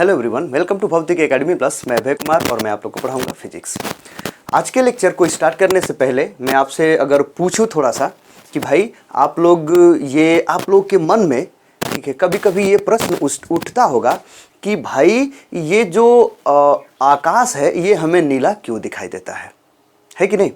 Hello everyone, welcome to भौतिक academy plus. मैं अभय कुमार और मैं आप लोग को पढ़ाऊंगा फिजिक्स। आज के लेक्चर को स्टार्ट करने से पहले मैं आपसे अगर पूछूं थोड़ा सा कि भाई आप लोग के मन में, ठीक है, कभी कभी ये प्रश्न उठता होगा कि भाई ये जो आकाश है ये हमें नीला क्यों दिखाई देता है कि नहीं।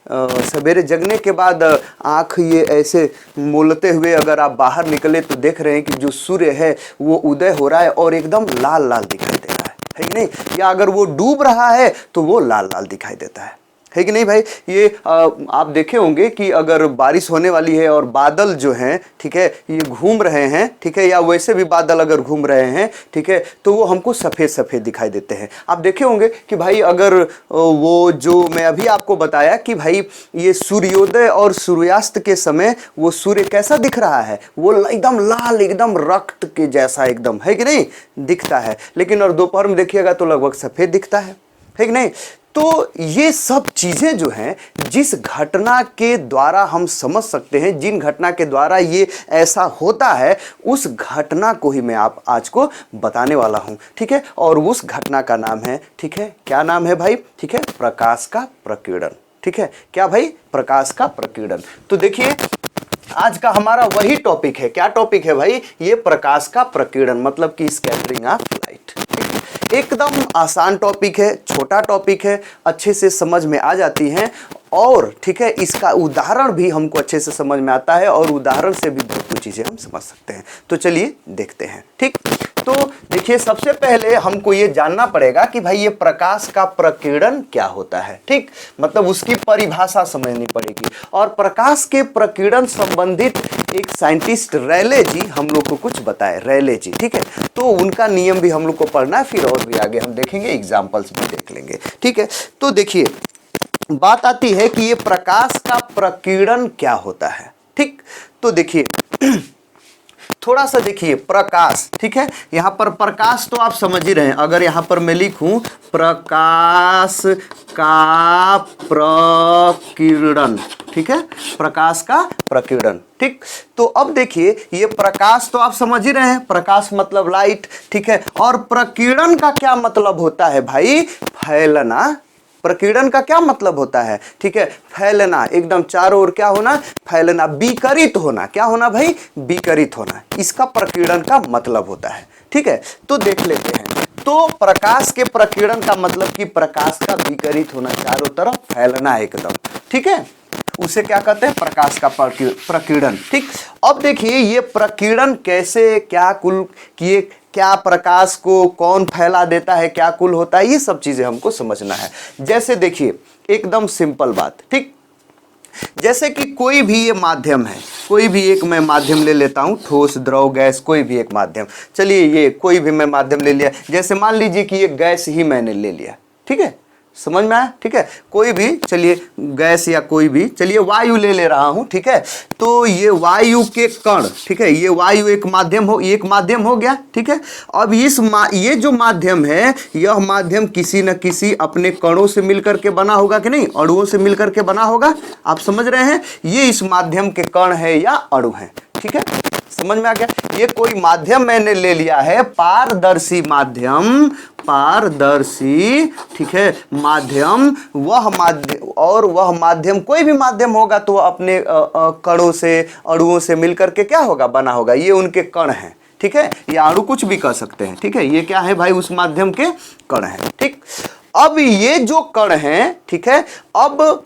सवेरे जगने के बाद आँख ये ऐसे मोलते हुए अगर आप बाहर निकले तो देख रहे हैं कि जो सूर्य है वो उदय हो रहा है और एकदम लाल लाल दिखाई दे रहा है कि नहीं। या अगर वो डूब रहा है तो वो लाल लाल दिखाई देता है कि नहीं भाई। ये आप देखे होंगे कि अगर बारिश होने वाली है और बादल जो हैं, ठीक है, ये घूम रहे हैं, ठीक है, या वैसे भी बादल अगर घूम रहे हैं, ठीक है, तो वो हमको सफ़ेद सफ़ेद दिखाई देते हैं। आप देखे होंगे कि भाई अगर वो जो मैं अभी आपको बताया कि भाई ये सूर्योदय और सूर्यास्त के समय वो सूर्य कैसा दिख रहा है, वो एकदम लाल, एकदम रक्त के जैसा एकदम, है कि नहीं, दिखता है। लेकिन और दोपहर में देखिएगा तो लगभग सफ़ेद दिखता है कि नहीं। तो ये सब चीज़ें जो हैं, जिस घटना के द्वारा हम समझ सकते हैं, जिन घटना के द्वारा ये ऐसा होता है, उस घटना को ही मैं आप आज को बताने वाला हूं, ठीक है। और उस घटना का नाम है, ठीक है, क्या नाम है भाई, ठीक है, प्रकाश का प्रकीर्णन, ठीक है। क्या भाई, प्रकाश का प्रकीर्णन। तो देखिए आज का हमारा वही टॉपिक है। क्या टॉपिक है भाई, ये प्रकाश का प्रकीर्णन, मतलब कि स्कैटरिंग ऑफ लाइट। एकदम आसान टॉपिक है, छोटा टॉपिक है, अच्छे से समझ में आ जाती हैं और ठीक है, इसका उदाहरण भी हमको अच्छे से समझ में आता है और उदाहरण से भी बहुत कुछ चीज़ें हम समझ सकते हैं। तो चलिए देखते हैं, ठीक। तो देखिए सबसे पहले हमको ये जानना पड़ेगा कि भाई ये प्रकाश का प्रकीर्णन क्या होता है, ठीक, मतलब उसकी परिभाषा समझनी पड़ेगी। और प्रकाश के प्रकीर्णन संबंधित एक साइंटिस्ट रेले जी हम लोग को कुछ बताए, रेले जी, ठीक है। तो उनका नियम भी हम लोग को पढ़ना है, फिर और भी आगे हम देखेंगे, एग्जाम्पल्स भी देख लेंगे, ठीक है। तो देखिए बात आती है कि ये प्रकाश का प्रकीर्णन क्या होता है, ठीक। तो देखिए थोड़ा सा देखिए प्रकाश, ठीक है, यहाँ पर प्रकाश तो आप समझ ही रहे हैं। अगर यहाँ पर मैं लिखूं प्रकाश का प्रकीर्णन, ठीक है, प्रकाश का प्रकीर्णन, ठीक। तो अब देखिए ये प्रकाश तो आप समझ ही रहे हैं, प्रकाश मतलब लाइट, ठीक है। और प्रकीर्णन का क्या मतलब होता है भाई, फैलना। प्रकीर्णन का क्या मतलब होता है, ठीक है, फैलना, एकदम चारों ओर क्या होना, फैलना, विकिरित होना। क्या होना भाई, विकिरित होना, इसका प्रकीर्णन का मतलब होता है, ठीक है। तो देख लेते हैं। तो प्रकाश के प्रकीर्णन का मतलब कि प्रकाश का विकिरित होना, चारों तरफ फैलना एकदम, ठीक है, उसे क्या कहते हैं, प्रकाश का प्रकीर्णन, ठीक। अब देखिए ये प्रकीर्णन कैसे, क्या कुल किए, क्या प्रकाश को कौन फैला देता है, क्या कुल होता है, ये सब चीजें हमको समझना है। जैसे देखिए एकदम सिंपल बात, ठीक, जैसे कि कोई भी ये माध्यम है, कोई भी एक मैं माध्यम ले लेता हूं, ठोस, द्रव, गैस, कोई भी एक माध्यम। चलिए ये कोई भी मैं माध्यम ले लिया, जैसे मान लीजिए कि ये गैस ही मैंने ले लिया, ठीक है, समझ में आया, ठीक है। कोई भी, चलिए गैस या कोई भी, चलिए वायु ले रहा हूं, ठीक है। तो ये वायु के कण, ठीक है, ये वायु एक माध्यम हो गया, ठीक है। अब ये जो माध्यम है, यह माध्यम किसी न किसी अपने कणों से मिलकर के बना होगा कि नहीं, अणुओं से मिलकर के बना होगा। आप समझ रहे हैं, ये इस माध्यम के कण है या अणु है, ठीक है, समझ में आ गया। ये कोई माध्यम मैंने ले लिया है, पारदर्शी माध्यम, पारदर्शी, ठीक है, माध्यम, वह माध्यम, और वह माध्यम कोई भी माध्यम होगा तो अपने कणों से, अणुओं से मिलकर के क्या होगा, बना होगा। ये उनके कण हैं, ठीक है, या अणु कुछ भी कह सकते हैं, ठीक है। ये क्या है भाई, उस माध्यम के कण हैं, ठीक। अब ये जो कण हैं, ठीक है, अब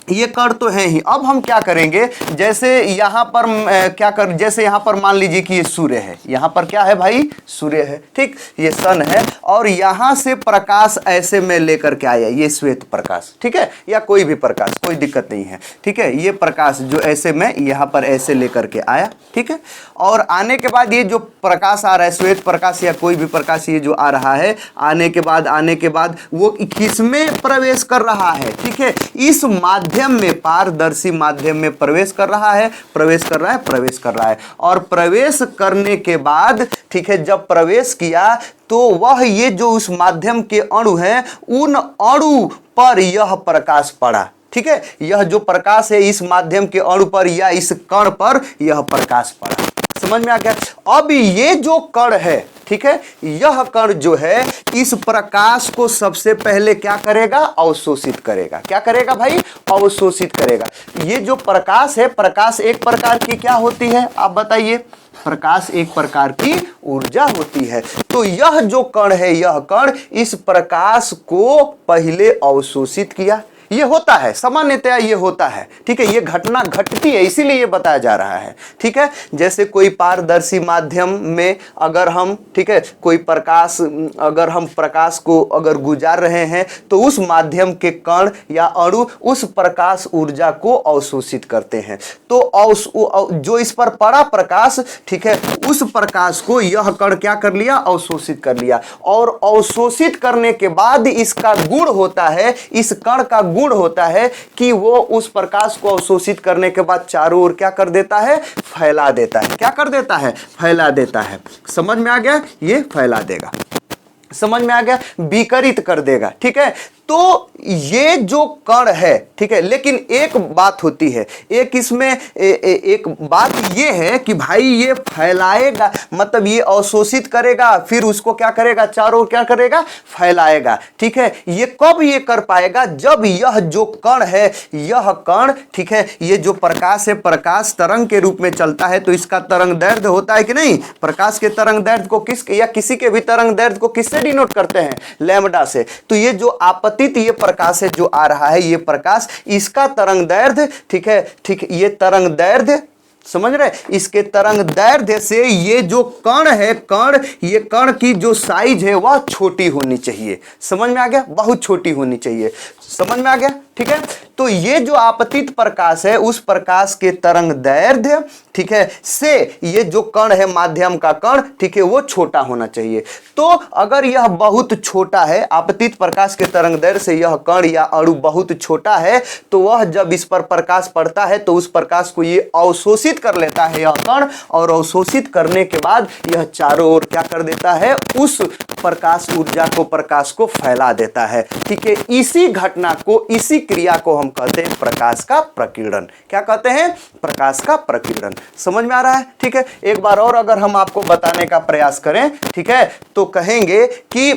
ये कण तो है ही। अब हम क्या करेंगे, जैसे यहाँ पर जैसे यहाँ पर मान लीजिए कि ये सूर्य है, यहाँ पर क्या है भाई, सूर्य है, ठीक, ये सन है, और यहाँ से प्रकाश ऐसे में लेकर के आया, ये श्वेत प्रकाश, ठीक है, या कोई भी प्रकाश, कोई दिक्कत नहीं है, ठीक है। ये प्रकाश जो ऐसे में यहाँ पर ऐसे लेकर के आया, ठीक है, और आने के बाद ये जो प्रकाश आ रहा है, श्वेत प्रकाश या कोई भी प्रकाश ये जो आ रहा है, आने के बाद वो किसमें प्रवेश कर रहा है, ठीक है, इस माध्यम में, पारदर्शी माध्यम में प्रवेश कर रहा है, और प्रवेश करने के बाद, ठीक है, जब प्रवेश किया तो वह ये जो उस माध्यम के अणु हैं, उन अणु पर यह प्रकाश पड़ा, ठीक है। यह जो प्रकाश है इस माध्यम के अणु पर या इस कण पर यह प्रकाश पड़ा, समझ में आ गया। अब ये जो कण है, ठीक है, यह कण जो है इस प्रकाश को सबसे पहले क्या करेगा, अवशोषित करेगा। क्या करेगा भाई, अवशोषित करेगा। ये जो प्रकाश है, प्रकाश एक प्रकार की क्या होती है, आप बताइए। प्रकाश एक प्रकार की ऊर्जा होती है। तो यह जो कण है, यह कण इस प्रकाश को पहले अवशोषित किया। ये होता है, सामान्यतया ये होता है, ठीक है, ये घटना घटती है, इसीलिए ये बताया जा रहा है, ठीक है। जैसे कोई पारदर्शी माध्यम में अगर हम, ठीक है, कोई प्रकाश, अगर हम प्रकाश को अगर गुजार रहे हैं तो उस माध्यम के कण या अणु उस प्रकाश ऊर्जा को अवशोषित करते हैं। तो जो इस पर पड़ा प्रकाश, ठीक है, उस प्रकाश को यह कण क्या कर लिया, अवशोषित कर लिया। और अवशोषित करने के बाद इसका गुण होता है, इस कण का गुण होता है कि वो उस प्रकाश को अवशोषित करने के बाद चारों ओर क्या कर देता है, फैला देता है। क्या कर देता है, फैला देता है। समझ में आ गया, ये फैला देगा, समझ में आ गया, विकिरित कर देगा, ठीक है। तो ये जो कण है, ठीक है, लेकिन एक बात होती है, एक इसमें एक बात ये है कि भाई ये फैलाएगा, मतलब ये अवशोषित करेगा, फिर उसको क्या करेगा, चारों ओर क्या करेगा, फैलाएगा, ठीक है। ये कब ये कर पाएगा, जब यह जो कण है, यह कण, ठीक है, ये जो प्रकाश है, प्रकाश तरंग के रूप में चलता है, तो इसका तरंग दैर्ध्य होता है कि नहीं। प्रकाश के तरंग दैर्ध्य को किस, या किसी के भी तरंग दैर्ध्य को किससे डिनोट करते हैं, लैम्डा से। तो ये जो आपतित ये प्रकाश है जो आ रहा है, ये प्रकाश, इसका तरंग दैर्ध्य, ठीक है, ठीक, ये तरंग दैर्ध्य, समझ रहे, इसके तरंग दैर्ध्य से ये जो कण है, कण, ये कण की जो साइज है वह छोटी होनी चाहिए। समझ में आ गया, बहुत छोटी होनी चाहिए। समझ में आ गया, ठीक है। तो ये जो आपतित प्रकाश है, उस प्रकाश के तरंग दैर्ध्य, ठीक है, से ये जो कण है, माध्यम का कण, ठीक है, वो छोटा होना चाहिए। तो अगर यह बहुत छोटा है, आपतित प्रकाश के तरंग दैर्ध्य से यह कण या अणु बहुत छोटा है, तो वह जब इस पर प्रकाश पड़ता है तो उस प्रकाश को ये अवशोषित कर लेता है यह कण, और अवशोषित करने के बाद यह चारों ओर क्या कर देता है, उस प्रकाश ऊर्जा को, प्रकाश को फैला देता है, ठीक है। इसी घटना को, इसी क्रिया को हम कहते हैं प्रकाश का प्रकीर्णन। क्या कहते हैं, प्रकाश का प्रकीर्णन। समझ में आ रहा है, ठीक है। एक बार और अगर हम आपको बताने का प्रयास करें, ठीक है, तो कहेंगे कि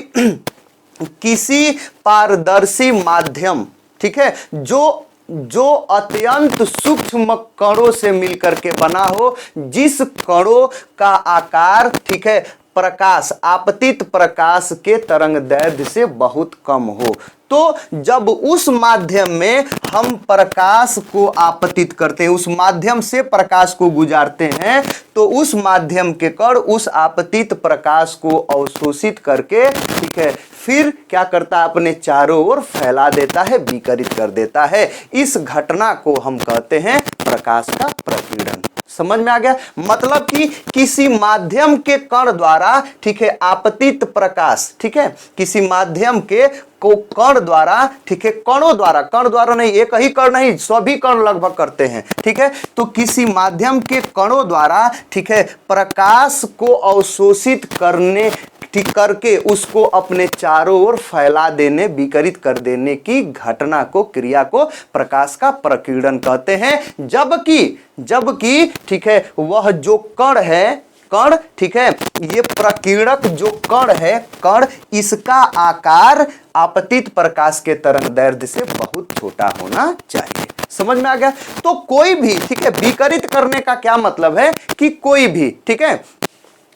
किसी पारदर्शी माध्यम, ठीक है, जो अत्यंत सूक्ष्म कणों से मिलकर के बना हो, जिस कणों का आकार, ठीक है, प्रकाश, आपतित प्रकाश के तरंग दैर्ध्य से बहुत कम हो, तो जब उस माध्यम में हम प्रकाश को आपतित करते हैं, उस माध्यम से प्रकाश को गुजारते हैं, तो उस माध्यम के कण उस आपतित प्रकाश को अवशोषित करके, ठीक है, फिर क्या करता है, अपने चारों ओर फैला देता है, विकिरित कर देता है। इस घटना को हम कहते हैं प्रकाश का प्रकीर्णन। समझ में आ गया, मतलब कि किसी माध्यम के कण द्वारा, ठीक है, आपतित प्रकाश, ठीक है, किसी माध्यम के को कण द्वारा, ठीक है, कणों द्वारा, कण द्वारा नहीं, एक ही कण नहीं, सभी कण लगभग करते हैं, ठीक है। तो किसी माध्यम के कणों द्वारा, ठीक है, प्रकाश को अवशोषित करने, ठीक करके उसको अपने चारों ओर फैला देने, विकिरित कर देने की घटना को, क्रिया को प्रकाश का प्रकीर्णन कहते हैं। जबकि ठीक है, वह जो कण है, कण, ठीक है, ये प्रकीर्णक जो कण है, कण, इसका आकार आपतित प्रकाश के तरंग दैर्ध्य से बहुत छोटा होना चाहिए। समझ में आ गया। तो कोई भी, ठीक है, विकिरित करने का क्या मतलब है कि कोई भी, ठीक है,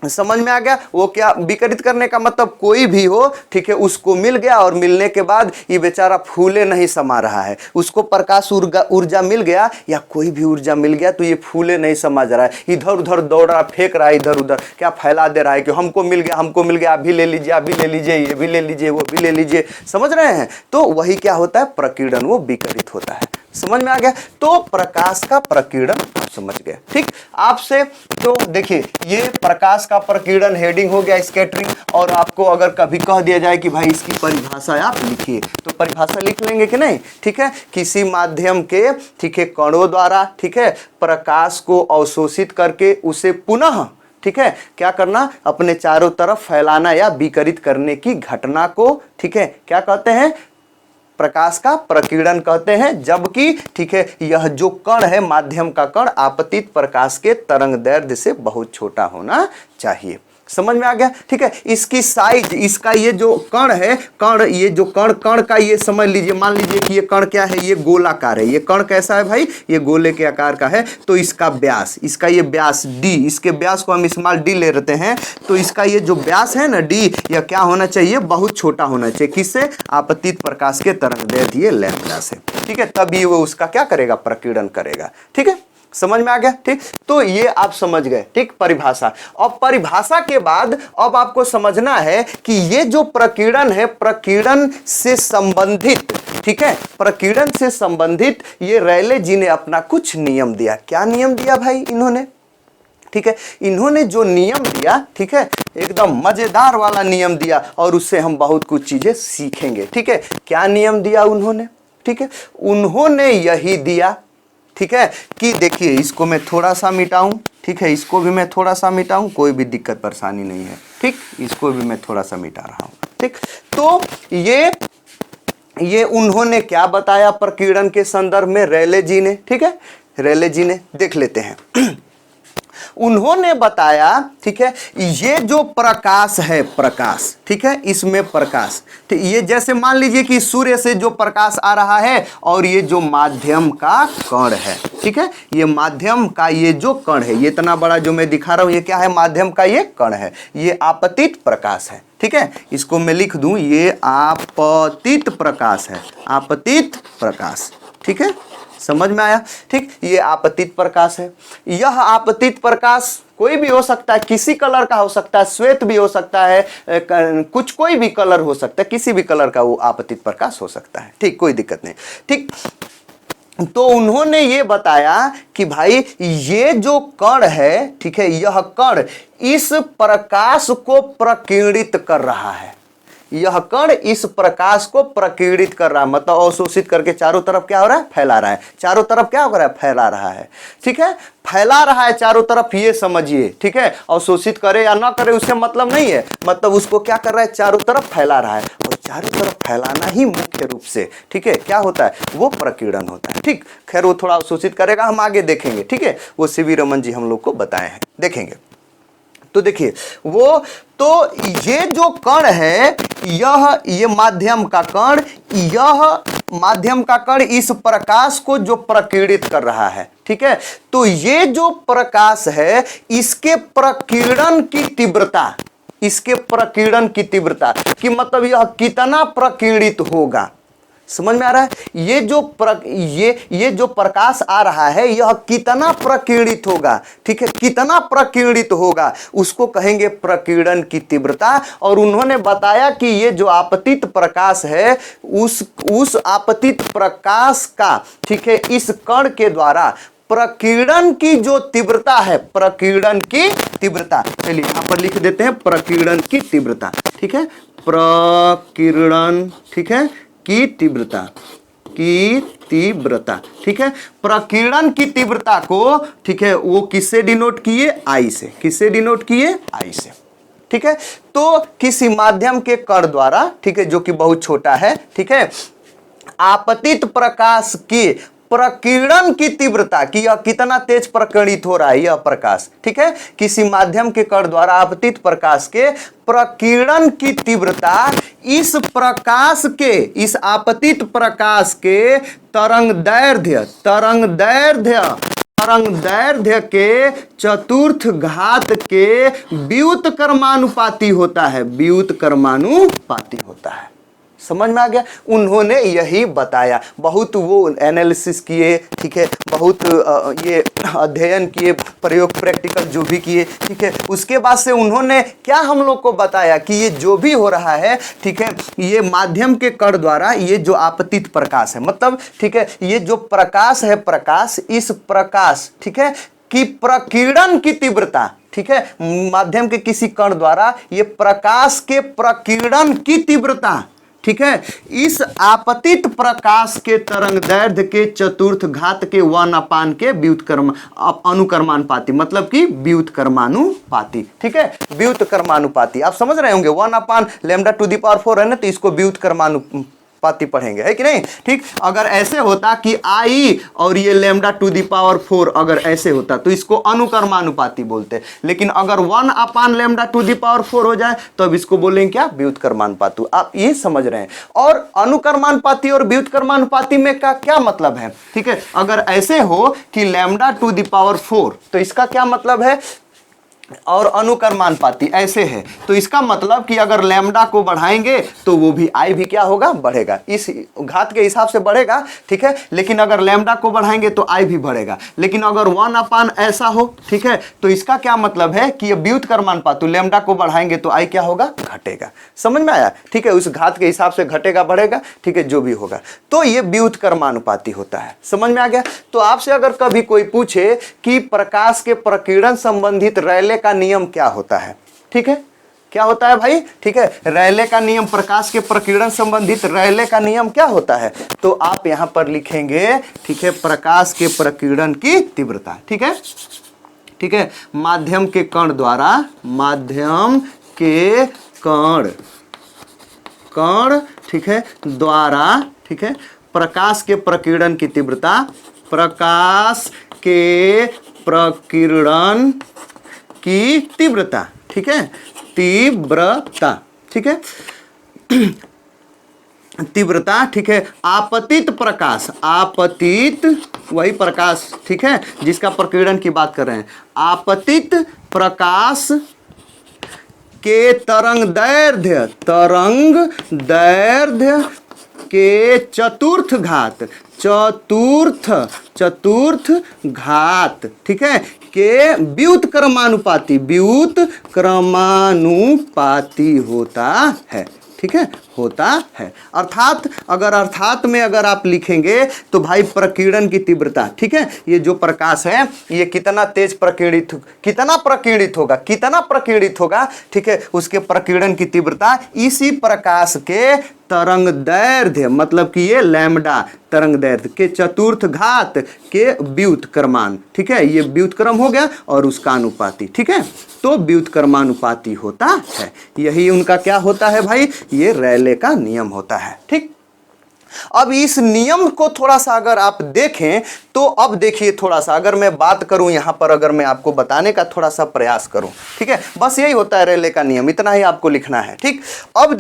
समझ में आ गया। वो क्या विकिरित करने का मतलब, कोई भी हो, ठीक है, उसको मिल गया और मिलने के बाद ये बेचारा फूले नहीं समा रहा है, उसको प्रकाश ऊर्जा मिल गया या कोई भी ऊर्जा मिल गया तो ये फूले नहीं समझ रहा है, इधर उधर दौड़ रहा, फेंक रहा है, इधर उधर क्या फैला दे रहा है कि हमको मिल गया, हमको मिल गया, अभी ले लीजिए, अभी ले लीजिए, ये भी ले लीजिए, वो भी ले लीजिए। समझ रहे हैं। तो वही क्या होता है, प्रकीर्णन, वो विकिरित होता है। समझ में आ गया। तो प्रकाश का प्रकीर्णन समझ गए, ठीक। आपसे तो देखिए, ये प्रकाश का प्रकीर्णन हेडिंग हो गया, स्कैटरिंग। और आपको अगर कभी कह दिया जाए कि भाई इसकी परिभाषा आप लिखिए, तो परिभाषा लिख लेंगे कि नहीं, ठीक है। किसी माध्यम के, ठीक है, कणों द्वारा, ठीक है, प्रकाश को अवशोषित करके उसे पुनः, ठीक है, क्या करना, अपने चारों तरफ फैलाना या विकिरित करने की घटना को, ठीक है, क्या कहते हैं, प्रकाश का प्रकीर्णन कहते हैं, जबकि ठीक है यह जो कण है माध्यम का कण आपतित प्रकाश के तरंग दैर्ध्य से बहुत छोटा होना चाहिए। समझ में आ गया? ठीक है, इसकी साइज, इसका ये जो कण है, कण, ये जो कण का ये समझ लीजिए, मान लीजिए कि ये कण क्या है, ये गोलाकार है। ये कण कैसा है भाई? ये गोले के आकार का है। तो इसका व्यास, इसका ये व्यास d, इसके व्यास को हम स्मॉल d ले लेते हैं। तो इसका ये जो व्यास है ना d, यह क्या होना चाहिए? बहुत छोटा होना चाहिए। किससे? आपतित प्रकाश के तरंगदैर्ध्य ये लैम्ब्डा से। ठीक है, तभी वो उसका क्या करेगा? प्रकीर्णन करेगा। ठीक है, समझ में आ गया? ठीक, तो ये आप समझ गए। ठीक, परिभाषा। और परिभाषा के बाद अब आपको समझना है कि ये जो प्रकीर्णन है, प्रकीर्णन से संबंधित, ठीक है, प्रकीर्णन से संबंधित ये रैले जी ने अपना कुछ नियम दिया। क्या नियम दिया भाई इन्होंने? ठीक है, इन्होंने जो नियम दिया, ठीक है, एकदम मजेदार वाला नियम दिया और उससे हम बहुत कुछ चीजें सीखेंगे। ठीक है, क्या नियम दिया उन्होंने? ठीक है, उन्होंने यही दिया, ठीक है, कि देखिए इसको मैं थोड़ा सा मिटाऊं, ठीक है, इसको भी मैं थोड़ा सा मिटाऊं, कोई भी दिक्कत परेशानी नहीं है। ठीक, इसको भी मैं थोड़ा सा मिटा रहा हूं। ठीक, तो ये उन्होंने क्या बताया प्रकीर्णन के संदर्भ में? रैले जी ने, ठीक है, रैले जी ने, देख लेते हैं। उन्होंने बताया, ठीक है, ये जो प्रकाश है, प्रकाश, ठीक है, इसमें प्रकाश, ठीक, ये जैसे मान लीजिए कि सूर्य से जो प्रकाश आ रहा है और ये जो माध्यम का कण है, ठीक है, ये माध्यम का ये जो कण है, ये इतना बड़ा जो मैं दिखा रहा हूं, ये क्या है? माध्यम का ये कण है, ये आपतित प्रकाश है। ठीक है, इसको मैं लिख दूं, ये आपतित प्रकाश है, आपतित प्रकाश। ठीक है, समझ में आया? ठीक, ये आपतित प्रकाश है। यह आपतित प्रकाश कोई भी हो सकता है, किसी कलर का हो सकता है, श्वेत भी हो सकता है, कुछ कोई भी कलर हो सकता है, किसी भी कलर का वो आपतित प्रकाश हो सकता है। ठीक, कोई दिक्कत नहीं। ठीक, तो उन्होंने ये बताया कि भाई ये जो कण है, ठीक है, यह कण इस प्रकाश को प्रकीर्णित कर रहा है। यह कण इस प्रकाश को प्रकीर्णित कर रहा है, मतलब अवशोषित करके चारों तरफ क्या हो रहा है? फैला रहा है। चारों तरफ क्या हो रहा है? फैला रहा है। ठीक है, फैला रहा है चारों तरफ, ये समझिए। ठीक है, अवशोषित करे या ना करे उससे मतलब नहीं है, मतलब उसको क्या कर रहा है? चारों तरफ फैला रहा है। और चारों तरफ फैलाना ही मुख्य रूप से, ठीक है, क्या होता है? वो प्रकीर्णन होता है। ठीक, खैर वो थोड़ा अवशोषित करेगा, हम आगे देखेंगे। ठीक है, वो सीवी रमन जी हम लोग को बताए हैं, देखेंगे। तो देखिए वो, तो ये जो कण है, ये माध्यम का कण, यह माध्यम का कण इस प्रकाश को जो प्रकीर्णित कर रहा है, ठीक है, तो ये जो प्रकाश है, इसके प्रकीर्णन की तीव्रता, इसके प्रकीर्णन की तीव्रता कि मतलब यह कितना प्रकीर्णित होगा। समझ में आ रहा है? ये जो प्रकाश आ रहा है, यह कितना प्रकीर्णित होगा, ठीक है, कितना प्रकीर्णित होगा, उसको कहेंगे प्रकीर्णन की तीव्रता। और उन्होंने बताया कि ये जो आपतित प्रकाश है, उस आपतित प्रकाश का, ठीक है, इस कण के द्वारा प्रकीर्णन की जो तीव्रता है, प्रकीर्णन की तीव्रता, चलिए यहां पर लिख देते हैं प्रकीर्णन की तीव्रता। ठीक है, प्रकीर्णन, ठीक है, की तीव्रता, की तीव्रता। ठीक है, प्रकीर्णन की तीव्रता को, ठीक है, वो किससे डिनोट किए? आई से। किससे डिनोट किए? आई से। ठीक है, तो किसी माध्यम के कण द्वारा, ठीक है, जो कि बहुत छोटा है, ठीक है, आपतित प्रकाश के प्रकीर्णन की तीव्रता कि यह कितना तेज प्रकीर्णित हो रहा है यह प्रकाश, ठीक है, किसी माध्यम के कण द्वारा आपतित प्रकाश के प्रकीर्णन की तीव्रता इस प्रकाश के, इस आपतित प्रकाश के तरंगदैर्ध्य के चतुर्थ घात के व्युत्क्रमानुपाती होता है, व्युत्क्रमानुपाती होता है। समझ में आ गया? उन्होंने यही बताया, बहुत वो एनालिसिस किए, ठीक है, बहुत ये अध्ययन किए, प्रयोग प्रैक्टिकल जो भी किए, ठीक है, उसके बाद से उन्होंने क्या हम लोग को बताया कि ये जो भी हो रहा है, ठीक है, ये माध्यम के कण द्वारा ये जो आपतित प्रकाश है, मतलब ठीक है, ये जो प्रकाश है, प्रकाश, इस प्रकाश, ठीक है, कि प्रकीर्णन की तीव्रता, ठीक है, माध्यम के किसी कण द्वारा ये प्रकाश के प्रकीर्णन की तीव्रता, ठीक है, इस आपतित प्रकाश के तरंगदैर्ध्य के चतुर्थ घात के 1/, के अनुकर्मानुपाती, मतलब कि व्युत्क्रमानुपाती। ठीक है, व्युत्क्रमानुपाती आप समझ रहे होंगे, 1/λ⁴ है ना, तो इसको व्युत्क्रमानुपाती अनुपाती पढ़ेंगे, है कि नहीं? ठीक, अगर ऐसे होता कि आई और ये लैम्डा टू द पावर 4 अगर ऐसे होता तो इसको अनुक्रमानुपाती बोलते, लेकिन अगर 1 अपान लैम्डा टू द पावर 4 हो जाए तो अब इसको बोलेंगे क्या? व्युत्क्रमानुपाती। आप ये समझ रहे हैं। और अनुक्रमानुपाती और व्युत्क्रमानुपाती में का क्या मतलब है? ठीक है, अगर ऐसे हो कि लैम्डा टू द पावर 4 तो इसका क्या मतलब है? और अनुक्रमानुपाती ऐसे है तो इसका मतलब कि अगर लैम्डा को बढ़ाएंगे तो वो भी आई भी क्या होगा? बढ़ेगा, इस घात के हिसाब से बढ़ेगा। ठीक है, लेकिन अगर लैम्डा को बढ़ाएंगे तो आई भी बढ़ेगा। लेकिन अगर 1 अपान ऐसा हो, ठीक है, तो इसका क्या मतलब है कि ये व्युत्क्रमानुपाती, लैम्डा को बढ़ाएंगे तो आई क्या होगा? घटेगा। समझ में आया? ठीक है, उस घात के हिसाब से घटेगा बढ़ेगा, ठीक है, जो भी होगा, तो ये व्युत्क्रमानुपाती होता है। समझ में आ गया? तो आपसे अगर कभी कोई पूछे कि प्रकाश के प्रकीर्णन संबंधित रेले का नियम क्या होता है, ठीक है, क्या होता है भाई? ठीक है, रेले का नियम, प्रकाश के प्रकीर्णन संबंधित रेले का नियम क्या होता है? तो आप यहां पर लिखेंगे, ठीक है, प्रकाश के प्रकीर्णन की तीव्रता। ठीक है, ठीक है, माध्यम के कण द्वारा, माध्यम के कण ठीक है, द्वारा, ठीक है, प्रकाश के प्रकीर्णन की तीव्रता, प्रकाश के प्रकीर्णन की तीव्रता, ठीक है, तीव्रता, ठीक है, तीव्रता, ठीक है, आपतित प्रकाश, आपतित वही प्रकाश, ठीक है, जिसका प्रकीर्णन की बात कर रहे हैं, आपतित प्रकाश के तरंग दैर्ध्य के चतुर्थ घात, ठीक है, के व्युत्क्रमानुपाती होता है। ठीक है, होता है। अर्थात अगर आप लिखेंगे तो भाई प्रकीर्णन की तीव्रता, ठीक है, ये जो प्रकाश है ये कितना तेज कितना प्रकीर्णित होगा, ठीक है, उसके प्रकीर्णन की तीव्रता इसी प्रकाश के तरंग दैर्ध्य, मतलब कि ये लैम्डा तरंग दैर्ध्य के चतुर्थ घात के व्युत्क्रमान, ठीक है, ये व्युत्क्रम हो गया और उसका अनुपाती, ठीक है, तो व्युत्क्रमानुपाती होता है। यही उनका क्या होता है भाई? ये रेले का नियम होता है। ठीक, अब इस नियम को थोड़ा सा अगर आप देखें तो अब देखिए, थोड़ा सा अगर मैं बात करूं यहां पर, अगर मैं आपको बताने का थोड़ा सा प्रयास करूं, ठीक है, बस यही होता है रेले का नियम, इतना ही आपको लिखना है। ठीक, अब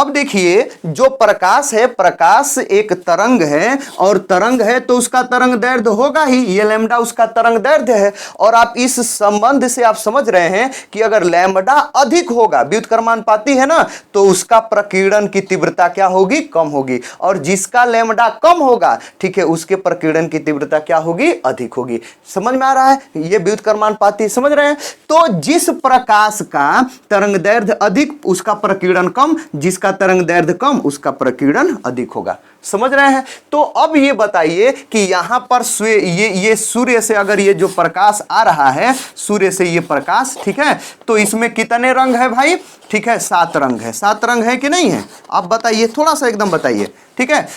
देखिए जो प्रकाश है, प्रकाश एक तरंग है, और तरंग है तो उसका तरंग दैर्ध्य होगा ही, ये लैम्डा उसका तरंग दैर्ध्य है। और आप इस संबंध से आप समझ रहे हैं कि अगर लैम्डा अधिक होगा, व्युत्क्रमानुपाती है ना, तो उसका प्रकीर्णन की तीव्रता क्या होगी? कम होगी। और जिसका लैम्डा कम होगा, ठीक है, उसके प्रकीर्णन की तीव्रता क्या होगी? अधिक होगी। समझ में आ रहा है? ये व्युत्क्रमानुपाती, समझ रहे हैं? तो जिस प्रकाश का तरंग दैर्ध्य अधिक, उसका प्रकीर्णन कम, जिसका तरंग दैर्ध्य कम, उसका प्रकीर्णन अधिक होगा। समझ रहे हैं? तो अब ये बताइए कि यहां पर ये सूर्य से अगर ये जो प्रकाश आ रहा है, सूर्य से ये प्रकाश, ठीक है, तो इसमें कितने रंग है भाई? ठीक है, 7 रंग है। 7 रंग है कि नहीं है? आप बताइए, थोड़ा सा एकदम बताइए। ठीक है,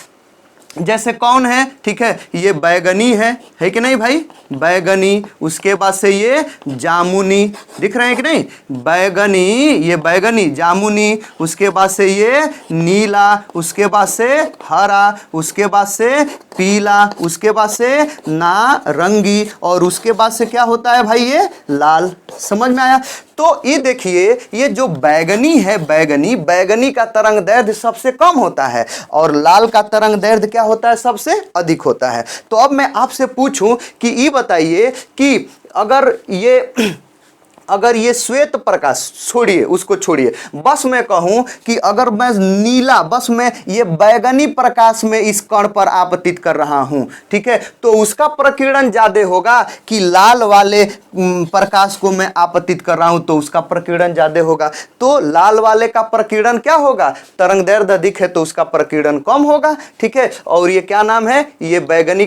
जैसे कौन है? ठीक है, ये बैगनी है कि नहीं भाई? बैगनी, उसके बाद से ये जामुनी, दिख रहे हैं कि नहीं? बैगनी, ये बैगनी, जामुनी, उसके बाद से ये नीला, उसके बाद से हरा, उसके बाद से पीला, उसके बाद से नारंगी, और उसके बाद से क्या होता है भाई? ये लाल। समझ में आया? तो ये देखिए, ये जो बैगनी है, बैगनी का तरंग दैर्ध्य सबसे कम होता है, और लाल का तरंग दैर्ध्य क्या होता है? सबसे अधिक होता है। तो अब मैं आपसे पूछूं कि ये बताइए कि अगर ये श्वेत प्रकाश छोड़िए, उसको छोड़िए, बस मैं कहूं कि अगर मैं नीला, बस मैं ये बैगनी प्रकाश में इस कण पर आपतित कर रहा हूं, ठीक है, तो उसका प्रकीर्णन ज्यादा होगा कि लाल वाले प्रकाश को मैं आपतित कर रहा हूं तो उसका प्रकीर्णन ज्यादा होगा। तो लाल वाले का प्रकीर्णन क्या होगा? तरंग दैर्ध्य अधिक है तो उसका प्रकीर्णन कम होगा। ठीक है, और ये क्या नाम है? ये बैगनी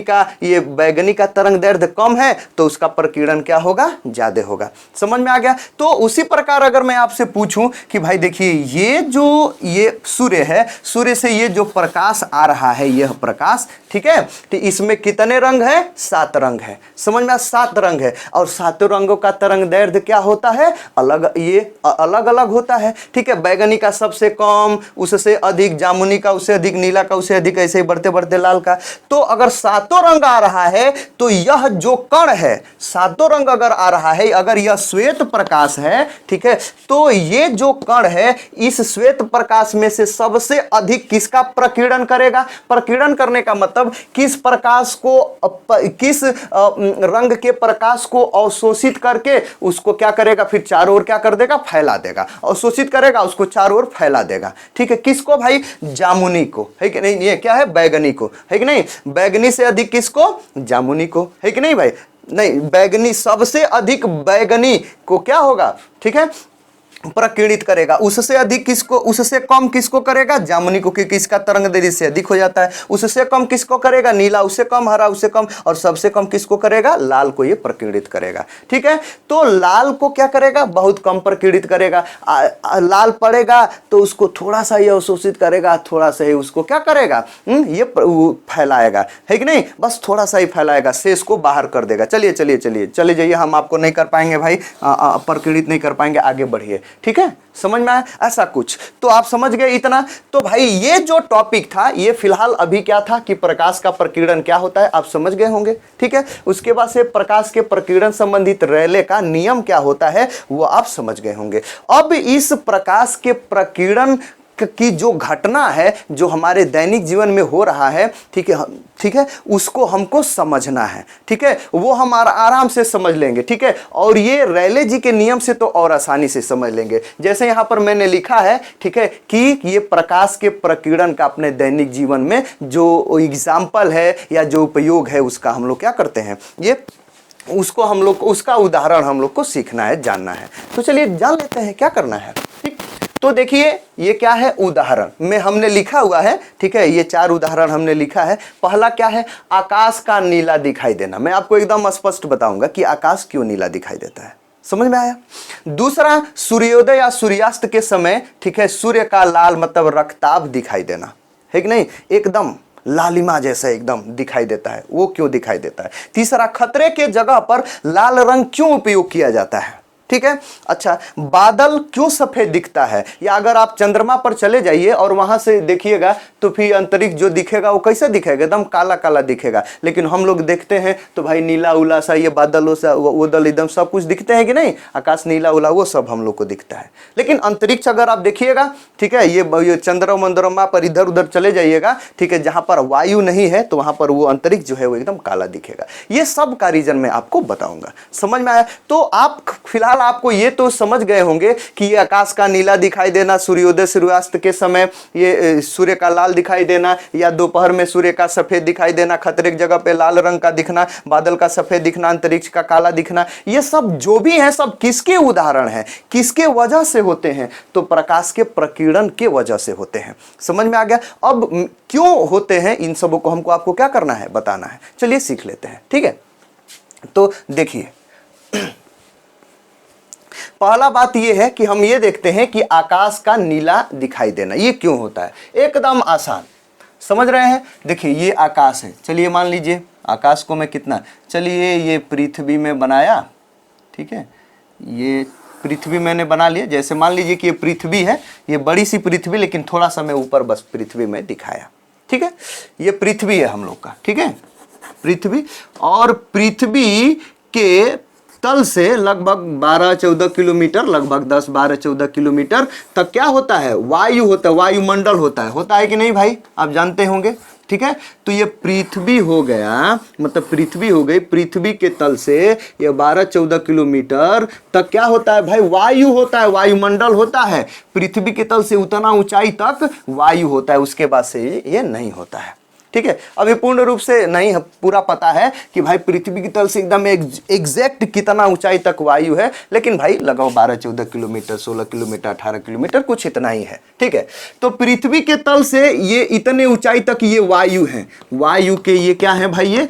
का तरंग दैर्ध्य कम है तो उसका प्रकीर्णन क्या होगा? ज्यादा होगा। समझ में में आ गया। तो उसी प्रकार अगर मैं आपसे पूछूं कि भाई देखिए ये सूर्य है, सूर्य से ये जो प्रकाश आ रहा है यह प्रकाश, ठीक है, तो इसमें कितने रंग है? 7 रंग है। समझ में? 7 रंग है और 7 रंगों का तरंग दैर्ध्य क्या होता है? अलग अलग होता है, ठीक है। बैगनी का सबसे कम, उससे अधिक जामुनी का, उससे अधिक नीला का, उससे अधिक, ऐसे ही बढ़ते बढ़ते लाल का। तो अगर 7 रंग आ रहा है तो यह जो कण है, 7 रंग अगर आ रहा है, अगर यह श्वेत प्रकाश है, ठीक है, तो ये जो कण है इस श्वेत प्रकाश में से सबसे अधिक किसका प्रकीर्णन करेगा? प्रकीर्णन करने का मतलब किस प्रकाश को, किस रंग के प्रकाश को अवशोषित करके उसको क्या करेगा? फिर चारों ओर क्या कर देगा? फैला देगा। अवशोषित करेगा, उसको चारों ओर फैला देगा, ठीक है। किसको भाई? जामुनी को, है कि नहीं? ये क्या है? बैगनी को, है कि नहीं? बैगनी से अधिक किसको? जामुनी को, है कि नहीं भाई? नहीं, बैगनी सबसे अधिक बैगनी को क्या होगा? ठीक है, प्रकीर्णित करेगा। उससे अधिक किसको? उससे कम किसको करेगा? जामुनी को, क्योंकि इसका तरंग दैर्ध्य से अधिक हो जाता है। उससे कम किसको करेगा? नीला। उससे कम हरा, उससे कम, और सबसे कम किसको करेगा? लाल को ये प्रकीर्णित करेगा, ठीक है। तो लाल को क्या करेगा? बहुत कम प्रकीर्णित करेगा। लाल पड़ेगा तो उसको थोड़ा सा ये अवशोषित करेगा, थोड़ा सा ही उसको क्या करेगा? ये फैलाएगा, है कि नहीं? बस थोड़ा सा ही फैलाएगा, शेष को बाहर कर देगा। चलिए चलिए चलिए चले जाइए, हम आपको नहीं कर पाएंगे भाई, प्रकीर्णित नहीं कर पाएंगे, आगे बढ़िए, ठीक है। समझ में आया? ऐसा कुछ तो आप समझ गए इतना। तो भाई ये जो टॉपिक था ये फिलहाल अभी क्या था कि प्रकाश का प्रकीर्णन क्या होता है, आप समझ गए होंगे, ठीक है। उसके बाद से प्रकाश के प्रकीर्णन संबंधित रेले का नियम क्या होता है वो आप समझ गए होंगे। अब इस प्रकाश के प्रकीर्णन की जो घटना है, जो हमारे दैनिक जीवन में हो रहा है, ठीक है, ठीक है, उसको हमको समझना है, ठीक है। वो हम आराम से समझ लेंगे, ठीक है। और ये रेले जी के नियम से तो और आसानी से समझ लेंगे। जैसे यहाँ पर मैंने लिखा है, ठीक है, कि ये प्रकाश के प्रकीर्णन का अपने दैनिक जीवन में जो एग्जाम्पल है या जो उपयोग है उसका हम लोग क्या करते हैं, ये उसको हम लोग, उसका उदाहरण हम लोग को सीखना है, जानना है। तो चलिए जान लेते हैं क्या करना है, ठीक। तो देखिए ये क्या है? उदाहरण में हमने लिखा हुआ है, ठीक है, ये 4 उदाहरण हमने लिखा है। पहला क्या है? आकाश का नीला दिखाई देना। मैं आपको एकदम स्पष्ट बताऊंगा कि आकाश क्यों नीला दिखाई देता है, समझ में आया। दूसरा, सूर्योदय या सूर्यास्त के समय, ठीक है, सूर्य का लाल मतलब रक्ताभ दिखाई देना, है कि नहीं? एकदम लालिमा जैसा एकदम दिखाई देता है, वो क्यों दिखाई देता है। तीसरा, खतरे के जगह पर लाल रंग क्यों उपयोग किया जाता है, ठीक है। अच्छा, बादल क्यों सफेद दिखता है? या अगर आप चंद्रमा पर चले जाइए और वहां से देखिएगा तो फिर अंतरिक्ष जो दिखेगा वो कैसा दिखेगा? एकदम काला काला दिखेगा। लेकिन हम लोग देखते हैं तो भाई नीला उला सा, ये बादलों सा वो दल एकदम सब कुछ दिखते हैं कि नहीं? आकाश नीला उला वो सब हम लोग को दिखता है। लेकिन अंतरिक्ष अगर आप देखिएगा, ठीक है, ये चंद्रमा पर इधर उधर चले जाइएगा, ठीक है, जहां पर वायु नहीं है तो वहां पर वो अंतरिक्ष जो है वो एकदम काला दिखेगा। ये सब का रीजन मैं आपको बताऊंगा, समझ में आया। तो आप फिलहाल आपको ये तो समझ गए होंगे कि ये आकाश का नीला दिखाई देना, सूर्योदय सूर्यास्त के समय ये सूर्य का लाल दिखाई देना, या दोपहर में सूर्य का सफेद दिखाई देना, खतरे की जगह पे लाल रंग का दिखना, बादल का सफेद दिखना, अंतरिक्ष का काला दिखना, ये सब जो भी है सब किसके उदाहरण है, किसके वजह से होते हैं? तो प्रकाश के प्रकीर्णन के वजह से होते हैं। समझ में आ गया? अब क्यों होते हैं इन सबों को हमको आपको क्या करना है? बताना है। चलिए सीख लेते हैं, ठीक है। तो देखिए पहला बात यह है कि हम ये देखते हैं कि आकाश का नीला दिखाई देना ये क्यों होता है। एकदम आसान, समझ रहे हैं। देखिए ये आकाश है, चलिए मान लीजिए आकाश को मैं कितना, चलिए ये पृथ्वी में बनाया, ठीक है, ये पृथ्वी मैंने बना लिया। जैसे मान लीजिए कि ये पृथ्वी है, ये बड़ी सी पृथ्वी, लेकिन थोड़ा सा मैं ऊपर बस पृथ्वी में दिखाया, ठीक है। ये पृथ्वी है हम लोग का, ठीक है, पृथ्वी। और पृथ्वी के तल से लगभग 12-14 किलोमीटर, लगभग 10-12-14 किलोमीटर तक क्या होता है? वायु होता है, वायुमंडल होता है कि नहीं भाई? आप जानते होंगे, ठीक है। तो ये पृथ्वी हो गया, मतलब पृथ्वी हो गई, पृथ्वी के तल से ये 12-14 किलोमीटर तक क्या होता है भाई? वायु होता है, वायुमंडल होता है। पृथ्वी के तल से उतना ऊंचाई तक वायु होता है, उसके बाद से ये नहीं होता है, ठीक है। अभी पूर्ण रूप से नहीं पूरा पता है कि भाई पृथ्वी की तल से एकदम एग्जैक्ट कितना ऊंचाई तक वायु है, लेकिन भाई लगाओ 12-14 किलोमीटर, 16 किलोमीटर, 18 किलोमीटर, कुछ इतना ही है, ठीक है। तो पृथ्वी के तल से ये इतने ऊंचाई तक ये वायु है, वायु के ये क्या है भाई?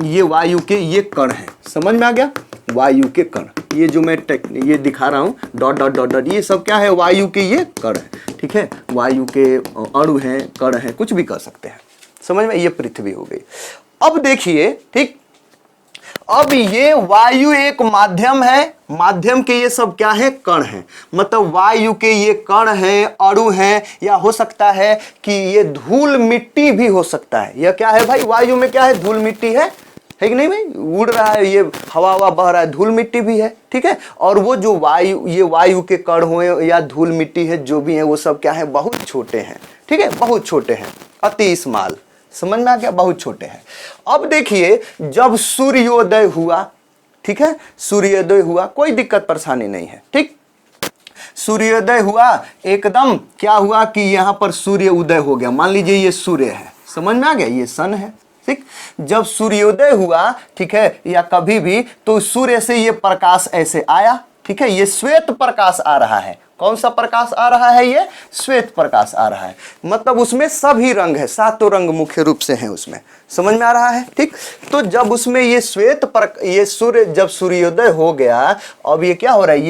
ये वायु के ये कण है, समझ में आ गया? वायु के कण ये जो मैं ये दिखा रहा हूँ डॉट डॉट डॉट डॉट, ये सब क्या है, वायु के ये कण है, ठीक है, वायु के अणु हैं, कण हैं, कुछ भी कर सकते हैं, समझ में, ये पृथ्वी हो गई। अब देखिए, ठीक, अब ये वायु एक माध्यम है, माध्यम के ये सब क्या है, कण हैं, मतलब वायु के ये कण हैं, अणु हैं, या हो सकता है कि ये धूल मिट्टी भी हो सकता है। यह क्या है भाई, वायु में क्या है, धूल मिट्टी है कि नहीं भाई, उड़ रहा है, ये हवा बह रहा है, धूल मिट्टी भी है, ठीक है। और वो जो वायु, ये वायु के कण हुए या धूल मिट्टी है, जो भी है वो सब क्या है, बहुत छोटे हैं, ठीक है, बहुत छोटे हैं, अति स्मॉल, समझ में आ गया, बहुत छोटे हैं। अब देखिए, जब सूर्योदय हुआ, ठीक है, सूर्योदय हुआ, कोई दिक्कत परेशानी नहीं है, ठीक, सूर्योदय हुआ, एकदम क्या हुआ कि यहां पर सूर्य उदय हो गया, मान लीजिए ये सूर्य है, समझ में आ गया, ये सन है, ठीक। जब सूर्योदय हुआ, ठीक है, या कभी भी, तो सूर्य से ये प्रकाश ऐसे आया, ठीक है, ये श्वेत प्रकाश आ रहा है। कौन सा प्रकाश आ रहा है, ये श्वेत प्रकाश आ रहा है, मतलब उसमें सभी रंग है, सातों रंग मुख्य रूप से हैं उसमें, समझ में आ रहा है, ठीक। तो जब उसमें ये ये सूर्य, जब सूर्योदय हो गया, अब ये क्या हो रहा है,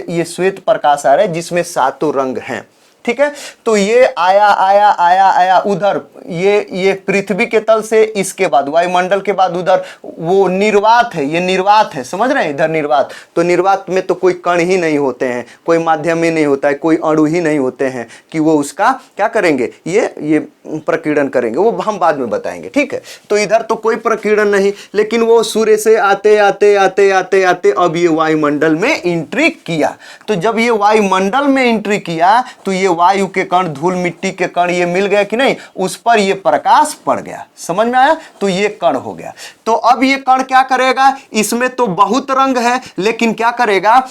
ये श्वेत प्रकाश आ रहा है जिसमें सातों रंग हैं, ठीक है। तो ये आया आया आया आया उधर, ये पृथ्वी के तल से, इसके बाद वायुमंडल के बाद उधर वो निर्वात है, ये निर्वात है, समझ रहे हैं, इधर निर्वात। तो निर्वात में तो कोई कण ही नहीं होते हैं, कोई माध्यम ही नहीं होता है, कोई अणु ही नहीं होते हैं कि वो उसका क्या करेंगे, ये प्रकीर्णन करेंगे, वो हम बाद में बताएंगे, ठीक है। तो इधर तो कोई प्रकीर्णन नहीं, लेकिन वो सूर्य से आते आते आते आते आते अब ये वायुमंडल में एंट्री किया। तो जब ये वायुमंडल में एंट्री किया, तो ये वायु के कण, धूल मिट्टी के कण ये मिल गए कि नहीं, उस पर ये प्रकाश पड़ गया, समझ में आया, तो ये कण हो गया। तो अब ये कण क्या करेगा, इसमें तो बहुत रंग है, लेकिन क्या करेगा,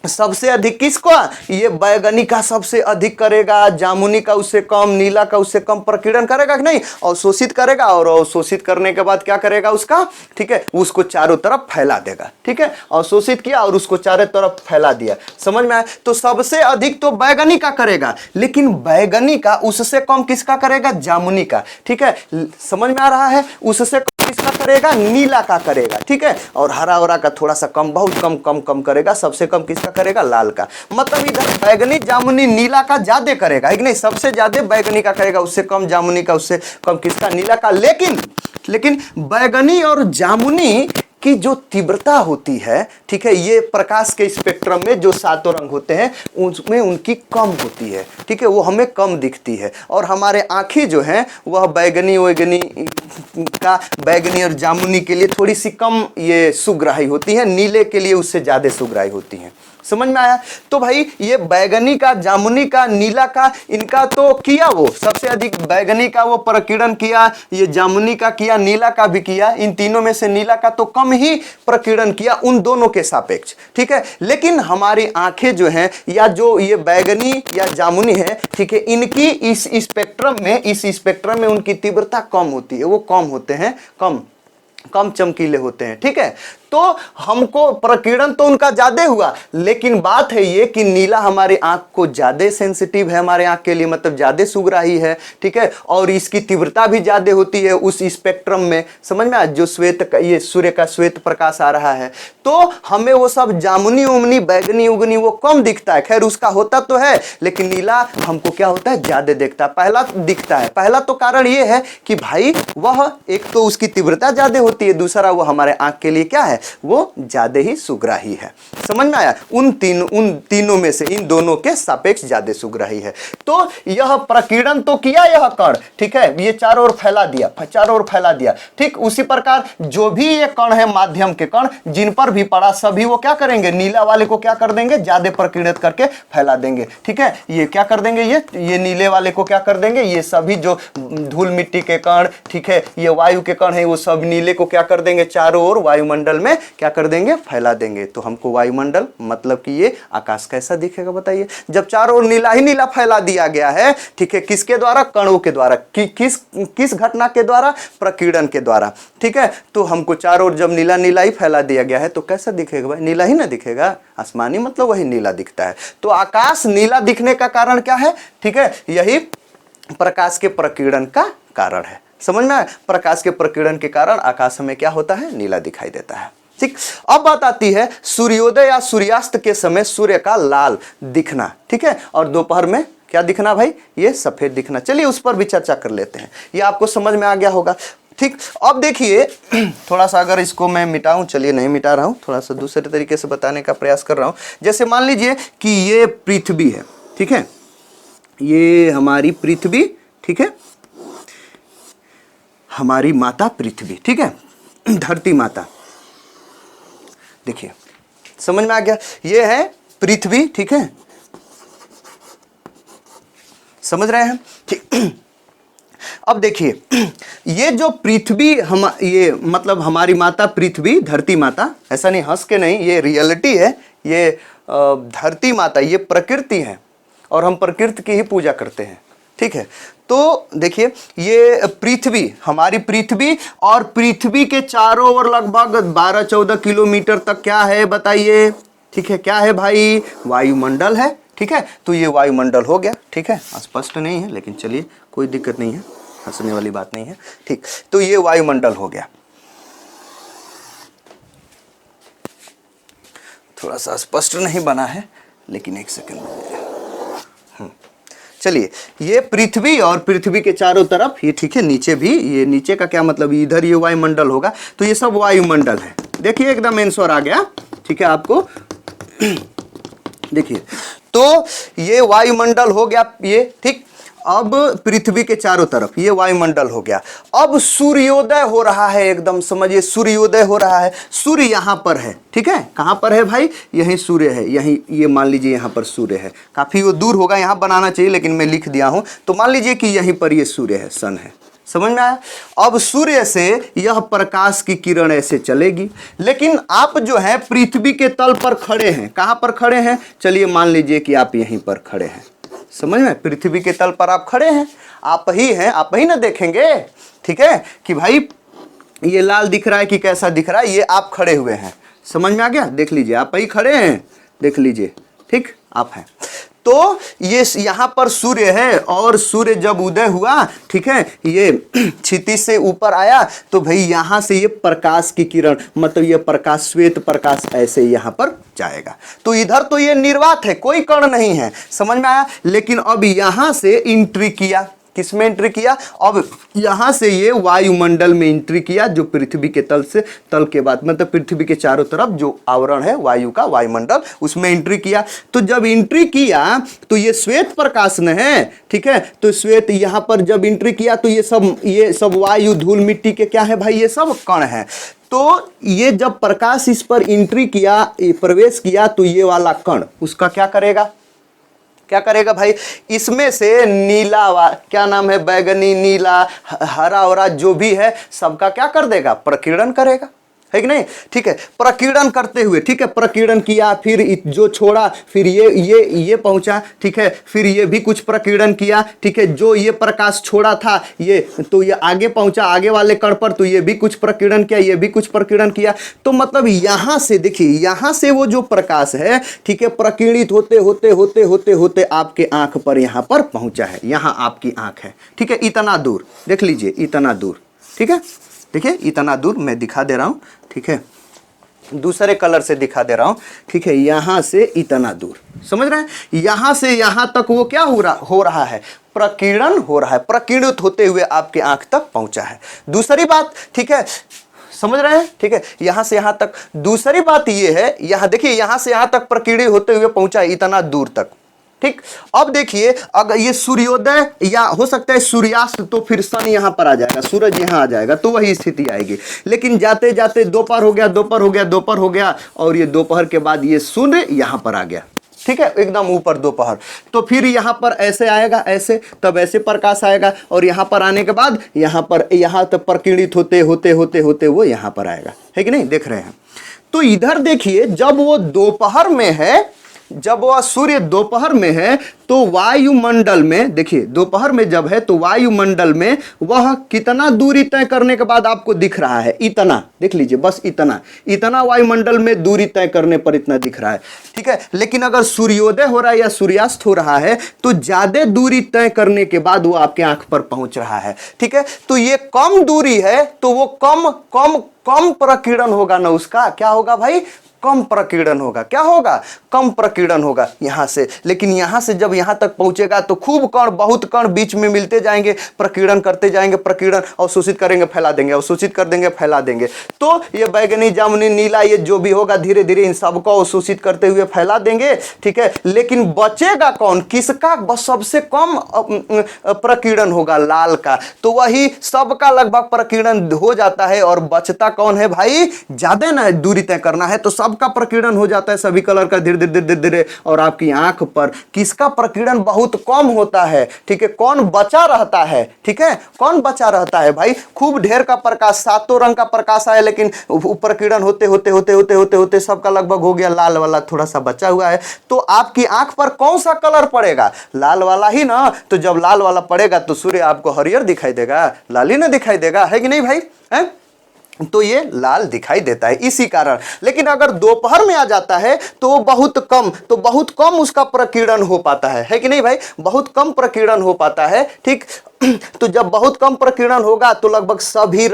सबसे अधिक किसको, ये बैगनी का सबसे अधिक करेगा, जामुनी का उससे कम, नीला का उससे कम प्रकीर्णन करेगा कि नहीं, अवशोषित करेगा, और अवशोषित करने के बाद क्या करेगा उसका, ठीक है, उसको चारों तरफ फैला देगा, ठीक है, अवशोषित किया और उसको चारों तरफ फैला दिया, समझ में आया। तो सबसे अधिक तो बैगनी का करेगा, लेकिन बैगनी का उससे कम किसका करेगा, जामुनी का, ठीक है, समझ में आ रहा है, उससे किसका करेगा, नीला का करेगा, ठीक है, और हरा वरा का थोड़ा सा कम, बहुत कम कम कम करेगा, सबसे कम किसका करेगा, लाल का। मतलब इधर बैगनी, जामुनी, नीला का ज्यादा करेगा, है कि नहीं, सबसे ज्यादा बैगनी का करेगा, उससे कम जामुनी का, उससे कम किसका, नीला का। लेकिन बैगनी और जामुनी की जो तीव्रता होती है, ठीक है, ये प्रकाश के स्पेक्ट्रम में जो सातों रंग होते हैं उसमें उनकी कम होती है, ठीक है, वो हमें कम दिखती है। और हमारे आँखें जो हैं वह बैगनी और जामुनी के लिए थोड़ी सी कम ये सुग्राही होती है, नीले के लिए उससे ज़्यादा सुग्राही होती हैं, समझ में आया। तो भाई ये बैगनी का, जामुनी का, नीला का, इनका तो किया, वो सबसे अधिक बैगनी का वो प्रकीर्णन किया, ये जामुनी का किया, नीला का भी किया, इन तीनों में से नीला का तो कम ही प्रकीर्णन किया उन दोनों के सापेक्ष, ठीक है। लेकिन हमारी आंखें जो हैं, या जो ये बैगनी या जामुनी है, ठीक है, इनकी इस स्पेक्ट्रम में उनकी तीव्रता कम होती है, वो कम होते हैं, कम चमकीले होते हैं, ठीक है। तो हमको प्रकीर्णन तो उनका ज्यादा हुआ, लेकिन बात है ये कि नीला हमारी आंख को ज्यादा सेंसिटिव है, हमारे आंख के लिए, मतलब ज्यादा सुग्राही है, ठीक है, और इसकी तीव्रता भी ज्यादा होती है उस स्पेक्ट्रम में, समझ में आ, जो ये सूर्य का श्वेत प्रकाश आ रहा है, तो हमें वो सब जामुनी उमनी, बैगनी उगनी वो कम दिखता है। खैर उसका होता तो है, लेकिन नीला हमको क्या होता है, ज्यादा दिखता है, पहला दिखता है। पहला तो कारण ये है कि भाई वह एक तो उसकी तीव्रता ज्यादा होती है, दूसरा वो हमारे आंख के लिए क्या है, वो ज्यादा ही सुग्राही है, समझ में आया। उन तीनों में से इन दोनों के सापेक्ष ज्यादा सुग्राही है। तो यह प्रकीर्णन तो किया यह कण, ठीक है, ये चारों ओर फैला दिया, ठीक। उसी प्रकार जो भी ये कण है, माध्यम के कण, जिन पर भी पड़ा सभी वो क्या करेंगे, नीला वाले को क्या कर देंगे, ज्यादा प्रकीर्णित करके फैला देंगे, ठीक है। ये क्या कर देंगे, ये नीले वाले को क्या कर देंगे, ये सभी जो धूल मिट्टी के कण, ठीक है, ये वायु के कण है, वो सब नीले को क्या कर देंगे, चारों ओर वायुमंडल में क्या कर देंगे, फैला देंगे। तो हमको वायुमंडल मतलब कि ये आकाश कैसा दिखेगा बताइए, जब चारों ओर नीला ही नीला फैला दिया गया है, ठीक है, किसके द्वारा, कणों के द्वारा, किस घटना के द्वारा, प्रकीर्णन के द्वारा, ठीक है। तो हमको चारों ओर जब नीला नीला ही फैला दिया गया है तो कैसा दिखेगा भाई, नीला ही ना दिखेगा, आसमानी मतलब वही नीला दिखता है। तो आकाश नीला दिखने का कारण क्या है, ठीक है, यही प्रकाश के प्रकीर्णन का कारण है, समझ में आया। प्रकाश के प्रकीर्णन के कारण आकाश में क्या होता है, नीला दिखाई देता है। ठीक। अब बात आती है सूर्योदय या सूर्यास्त के समय सूर्य का लाल दिखना, ठीक है, और दोपहर में क्या दिखना भाई, ये सफेद दिखना। चलिए उस पर भी चर्चा कर लेते हैं, ये आपको समझ में आ गया होगा। ठीक, अब देखिए थोड़ा सा अगर इसको मैं मिटाऊं, चलिए नहीं मिटा रहा हूं, थोड़ा सा दूसरे तरीके से बताने का प्रयास कर रहा हूं। जैसे मान लीजिए कि ये पृथ्वी है, ठीक है, ये हमारी पृथ्वी, ठीक है, हमारी माता पृथ्वी, ठीक है, धरती माता। देखिए समझ में आ गया, ये है पृथ्वी, ठीक है, समझ रहे हैं, ठीक। अब देखिए ये जो पृथ्वी ये मतलब हमारी माता पृथ्वी, धरती माता, ऐसा नहीं हंस के नहीं, ये रियलिटी है, ये धरती माता, ये प्रकृति है और हम प्रकृति की ही पूजा करते हैं, ठीक है। तो देखिए ये पृथ्वी, हमारी पृथ्वी, और पृथ्वी के चारों ओर लगभग 12-14 किलोमीटर तक क्या है बताइए, ठीक है, क्या है भाई, वायुमंडल है, ठीक है। तो ये वायुमंडल हो गया, ठीक है, स्पष्ट नहीं है लेकिन चलिए कोई दिक्कत नहीं है, हंसने वाली बात नहीं है, ठीक। तो ये वायुमंडल हो गया, थोड़ा सा स्पष्ट नहीं बना है लेकिन एक सेकंड। चलिए ये पृथ्वी और पृथ्वी के चारों तरफ ये, ठीक है, नीचे भी, ये नीचे का क्या मतलब, इधर ये वायुमंडल होगा, तो ये सब वायुमंडल है। देखिए एकदम आंसर आ गया, ठीक है, आपको देखिए तो ये वायुमंडल हो गया ये, ठीक। अब पृथ्वी के चारों तरफ ये वायुमंडल हो गया। अब सूर्योदय हो रहा है, एकदम समझिए सूर्योदय हो रहा है। सूर्य यहाँ पर है, ठीक है, कहाँ पर है भाई, यहीं सूर्य है, यहीं, ये मान लीजिए यहाँ पर सूर्य है, काफी वो दूर होगा, यहाँ बनाना चाहिए लेकिन मैं लिख दिया हूँ। तो मान लीजिए कि यहीं पर ये सूर्य है, सन है, समझ में आया। अब सूर्य से यह प्रकाश की किरण ऐसे चलेगी, लेकिन आप जो है पृथ्वी के तल पर खड़े हैं, कहाँ पर खड़े हैं, चलिए मान लीजिए कि आप यहीं पर खड़े हैं, समझ में, पृथ्वी के तल पर आप खड़े हैं, आप ही हैं, आप ही ना देखेंगे, ठीक है, कि भाई ये लाल दिख रहा है कि कैसा दिख रहा है, ये आप खड़े हुए हैं, समझ में आ गया, देख लीजिए आप ही खड़े हैं, देख लीजिए, ठीक, आप हैं। तो ये यहाँ पर सूर्य है और सूर्य जब उदय हुआ, ठीक है, ये क्षितिज से ऊपर आया, तो भाई यहाँ से ये प्रकाश की किरण, मतलब ये प्रकाश, श्वेत प्रकाश ऐसे यहाँ पर जाएगा। तो इधर तो ये निर्वात है, कोई कण नहीं है, समझ में आया। लेकिन अब यहाँ से एंट्री किया, किसमें एंट्री किया, अब यहाँ से ये वायुमंडल में एंट्री किया, जो पृथ्वी के तल से, तल के बाद मतलब पृथ्वी के चारों तरफ जो आवरण है वायु का, वायुमंडल, उसमें एंट्री किया। तो जब एंट्री किया तो ये श्वेत प्रकाश न है, ठीक है, तो श्वेत यहाँ पर जब एंट्री किया तो ये सब वायु, धूल मिट्टी के क्या है भाई, ये सब कण है। तो ये जब प्रकाश इस पर एंट्री किया, प्रवेश किया, तो ये वाला कण उसका क्या करेगा, क्या करेगा भाई, इसमें से नीला, क्या नाम है, बैगनी, नीला, हरा और जो भी है सबका क्या कर देगा, प्रकीर्णन करेगा, है कि नहीं, ठीक है। प्रकीर्णन करते हुए, ठीक है, प्रकीर्णन किया, फिर जो छोड़ा, फिर ये पहुंचा, ठीक है, फिर ये भी कुछ प्रकीर्णन किया, ठीक है, जो ये प्रकाश छोड़ा था ये, तो ये आगे पहुंचा आगे वाले कण पर, तो ये भी कुछ प्रकीर्णन किया, ये भी कुछ प्रकीर्णन किया। तो मतलब यहाँ से देखिए, यहाँ से वो जो प्रकाश है, ठीक है, प्रकीर्णित होते होते होते होते होते आपके आंख पर यहाँ पर पहुंचा है, यहाँ आपकी आंख है, ठीक है, इतना दूर देख लीजिए, इतना दूर, ठीक है, देखिए इतना दूर मैं दिखा दे रहा हूं, ठीक है, दूसरे कलर से दिखा दे रहा हूं, ठीक है, यहां से इतना दूर, समझ रहे हैं, यहां से यहां तक वो क्या हो रहा है, प्रकीर्णन हो रहा है, प्रकीर्णित होते हुए आपके आंख तक पहुंचा है। दूसरी बात, ठीक है, समझ रहे हैं, ठीक है, यहां से यहां तक। दूसरी बात ये है, यहां देखिए, यहां से यहां तक प्रकीर्णित होते हुए पहुंचा है, इतना दूर तक, ठीक। अब देखिए अगर ये सूर्योदय या हो सकता है सूर्यास्त, तो फिर सन यहाँ पर आ जाएगा, सूरज यहाँ आ जाएगा, तो वही स्थिति आएगी। लेकिन जाते जाते दोपहर हो गया, दोपहर हो गया, दोपहर हो गया, और ये दोपहर के बाद ये सूर्य यहाँ पर आ गया, ठीक है, एकदम ऊपर दोपहर। तो फिर यहाँ पर ऐसे आएगा, ऐसे, तब ऐसे प्रकाश आएगा, और यहाँ पर आने के बाद यहाँ तक प्रकीर्णित होते होते होते होते वो यहाँ पर आएगा, है कि नहीं, देख रहे हैं। तो इधर देखिए, जब वो दोपहर में है, जब वह सूर्य दोपहर में है तो वायुमंडल में, देखिए दोपहर में जब है तो वायुमंडल में वह कितना दूरी तय करने के बाद आपको दिख रहा है, इतना देख लीजिए, बस इतना इतना वायुमंडल में दूरी तय करने पर इतना दिख रहा है, ठीक है। लेकिन अगर सूर्योदय हो रहा है या सूर्यास्त हो रहा है तो ज्यादा दूरी तय करने के बाद वो आपके आंख पर पहुंच रहा है, ठीक है। तो ये कम दूरी है तो वो कम कम कम प्रकीर्णन होगा ना, उसका क्या होगा भाई, कम प्रकीर्णन होगा। क्या होगा, कम प्रकीर्णन होगा यहां से। लेकिन यहां से जब यहां तक पहुंचेगा तो खूब कण, बहुत कण बीच में मिलते जाएंगे, प्रकीर्णन करते जाएंगे, प्रकीर्णन अवशोषित करेंगे, फैला देंगे, अवशोषित कर देंगे, फैला देंगे। तो ये बैगनी, जामुनी, नीला, ये जो भी होगा धीरे धीरे इन सबको अवशोषित करते हुए फैला देंगे, ठीक है। लेकिन बचेगा कौन, किसका सबसे कम प्रकीर्णन होगा, लाल का। तो वही सबका लगभग प्रकीर्णन हो जाता है और बचता कौन है भाई, ज्यादा ना दूरी तय करना है तो सबका प्रकीर्णन हो जाता है, सभी कलर का धीरे धीरे धीरे धीरे। और आपकी आंख पर किसका प्रकीर्णन बहुत कम होता है, ठीक है, कौन बचा रहता है, ठीक है, कौन बचा रहता है भाई, खूब ढेर का प्रकाश, सातों रंग का प्रकाश आया लेकिन प्रकीर्णन होते होते होते होते होते होते सबका लगभग हो गया, लाल वाला थोड़ा सा बचा हुआ है। तो आपकी आंख पर कौन सा कलर पड़ेगा, लाल वाला ही ना। तो जब लाल वाला पड़ेगा तो सूर्य आपको हरियर दिखाई देगा, लाल ही ना दिखाई देगा, है कि नहीं भाई, है? तो ये लाल दिखाई देता है इसी कारण। लेकिन अगर दोपहर में आ जाता है तो वो बहुत कम, तो बहुत कम उसका प्रकीर्णन हो पाता है कि नहीं भाई, बहुत कम प्रकीर्णन हो पाता है, ठीक। तो जब बहुत कम प्रकीर्णन होगा तो लगभग सभी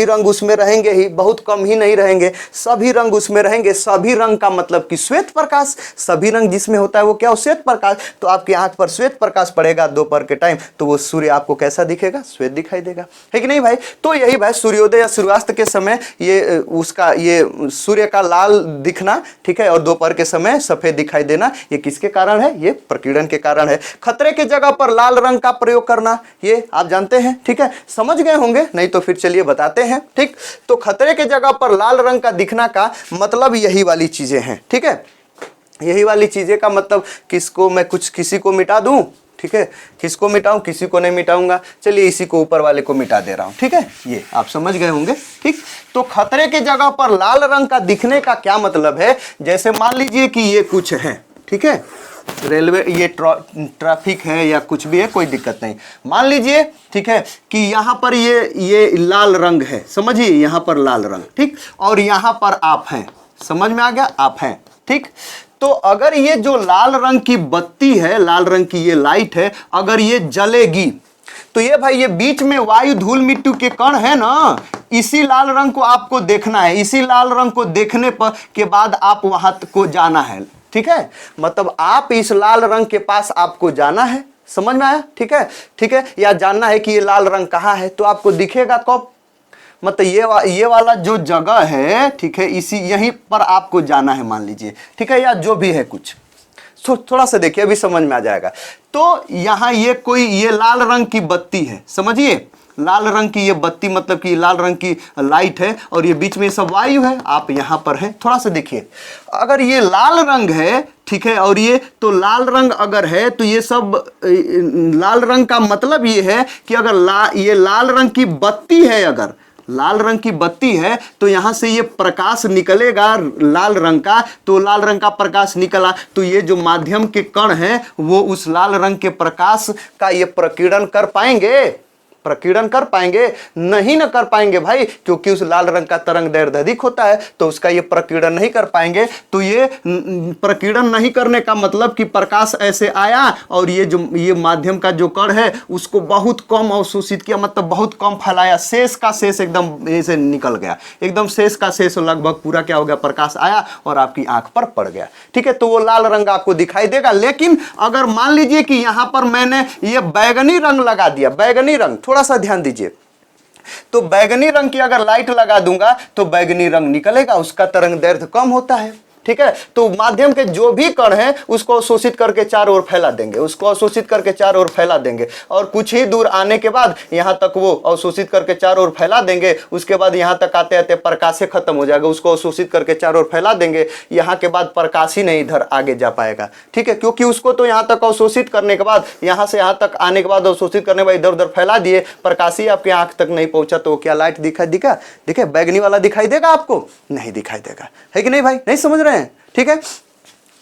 रंग उसमें रहेंगे ही, बहुत कम ही नहीं रहेंगे, सभी रंग उसमें रहेंगे। सभी रंग का मतलब कि श्वेत प्रकाश, सभी रंग जिसमें होता है वो क्या, श्वेत प्रकाश। तो आपकी आंख पर श्वेत प्रकाश पड़ेगा दोपहर के टाइम तो वो सूर्य आपको कैसा दिखेगा, श्वेत दिखाई देगा, है कि नहीं भाई। तो यही भाई सूर्योदय या सूर्यास्त के समय ये सूर्य का लाल दिखना, ठीक है, और दोपहर के समय सफेद दिखाई देना, ये किसके कारण है, ये प्रकीर्णन के कारण है। खतरे की जगह पर लाल रंग का प्रयोग करना, ये आप जानते हैं, ठीक है, समझ गए होंगे, नहीं तो फिर चलिए बताते हैं, ठीक। तो खतरे की जगह पर लाल रंग का दिखना का मतलब यही वाली चीजें हैं, ठीक है। यही वाली चीजें का मतलब किसको मैं कुछ किसी को मिटा दूं, ठीक है, किसको मिटाऊं, किसी को नहीं मिटाऊंगा, चलिए इसी को ऊपर वाले को मिटा दे रहा हूं, ठीक है, ये आप समझ गए होंगे, ठीक। तो खतरे की जगह पर लाल रंग का दिखने का क्या मतलब है, जैसे मान लीजिए कि ये कुछ है, ठीक है, रेलवे, ये ट्रैफिक है या कुछ भी है, कोई दिक्कत नहीं। मान लीजिए, ठीक है, कि यहां पर ये लाल रंग है, समझिए यहां पर लाल रंग, ठीक, और यहां पर आप हैं, समझ में आ गया, आप हैं, ठीक। तो अगर ये जो लाल रंग की बत्ती है, लाल रंग की ये लाइट है, अगर ये जलेगी तो ये भाई ये बीच में वायु, धूल, मिट्टी के कण है ना, इसी लाल रंग को आपको देखना है। इसी लाल रंग को देखने पर के बाद आप वहां को जाना है, ठीक है, मतलब आप इस लाल रंग के पास आपको जाना है, समझ में आया, ठीक है, ठीक है, या जानना है कि ये लाल रंग कहाँ है, तो आपको दिखेगा कब, मतलब ये वाला जो जगह है, ठीक है, इसी यहीं पर आपको जाना है मान लीजिए, ठीक है, या जो भी है कुछ, थोड़ा सा देखिए अभी समझ में आ जाएगा। तो यहाँ ये लाल रंग की बत्ती है, समझिए लाल रंग की ये बत्ती मतलब कि लाल रंग की लाइट है और ये बीच में सब वायु है, आप यहाँ पर हैं, थोड़ा सा देखिए, अगर ये लाल रंग है, ठीक है, और ये तो लाल रंग अगर है तो ये सब लाल रंग का मतलब ये है कि अगर ये लाल रंग की बत्ती है, अगर लाल रंग की बत्ती है तो यहां से ये प्रकाश निकलेगा लाल रंग का, तो लाल रंग का प्रकाश निकला तो ये जो माध्यम के कण हैं वो उस लाल रंग के प्रकाश का ये प्रकीर्णन कर पाएंगे, प्रकीर्णन कर पाएंगे, नहीं ना कर पाएंगे भाई, क्योंकि उस लाल रंग का तरंग दैर्ध्य अधिक होता है तो उसका ये प्रकीर्णन नहीं कर पाएंगे। तो ये प्रकीर्णन नहीं करने का मतलब कि प्रकाश ऐसे आया और ये माध्यम का जो कण है उसको बहुत कम अवशोषित किया, मतलब बहुत कम फैलाया, शेष का शेष एकदम ऐसे निकल गया, एकदम शेष का शेष लगभग पूरा क्या हो गया, प्रकाश आया और आपकी आंख पर पड़ गया, ठीक है, तो वो लाल रंग आपको दिखाई देगा। लेकिन अगर मान लीजिए कि यहां पर मैंने ये बैगनी रंग लगा दिया, बैगनी रंग, थोड़ा सा ध्यान दीजिए, तो बैगनी रंग की अगर लाइट लगा दूंगा तो बैगनी रंग निकलेगा, उसका तरंग दैर्ध्य कम होता है, ठीक है। तो माध्यम के जो भी कण है उसको अवशोषित करके चारों ओर फैला देंगे, उसको अवशोषित करके चारों ओर फैला देंगे और कुछ ही दूर आने के बाद यहां तक वो अवशोषित करके चारों ओर फैला देंगे। उसके बाद यहां तक आते आते प्रकाश से खत्म हो जाएगा, उसको अवशोषित करके चारों ओर फैला देंगे, यहां के बाद प्रकाश ही नहीं इधर आगे जा पाएगा, ठीक है, क्योंकि उसको तो यहां तक अवशोषित करने के बाद, यहां से यहां तक आने के बाद अवशोषित करने के बाद इधर उधर फैला दिए, प्रकाश ही आपके आंख तक नहीं पहुंचा तो क्या लाइट दिखे बैगनी वाला दिखाई देगा आपको, नहीं दिखाई देगा, है कि नहीं भाई, नहीं समझ रहे हैं, ठीक है।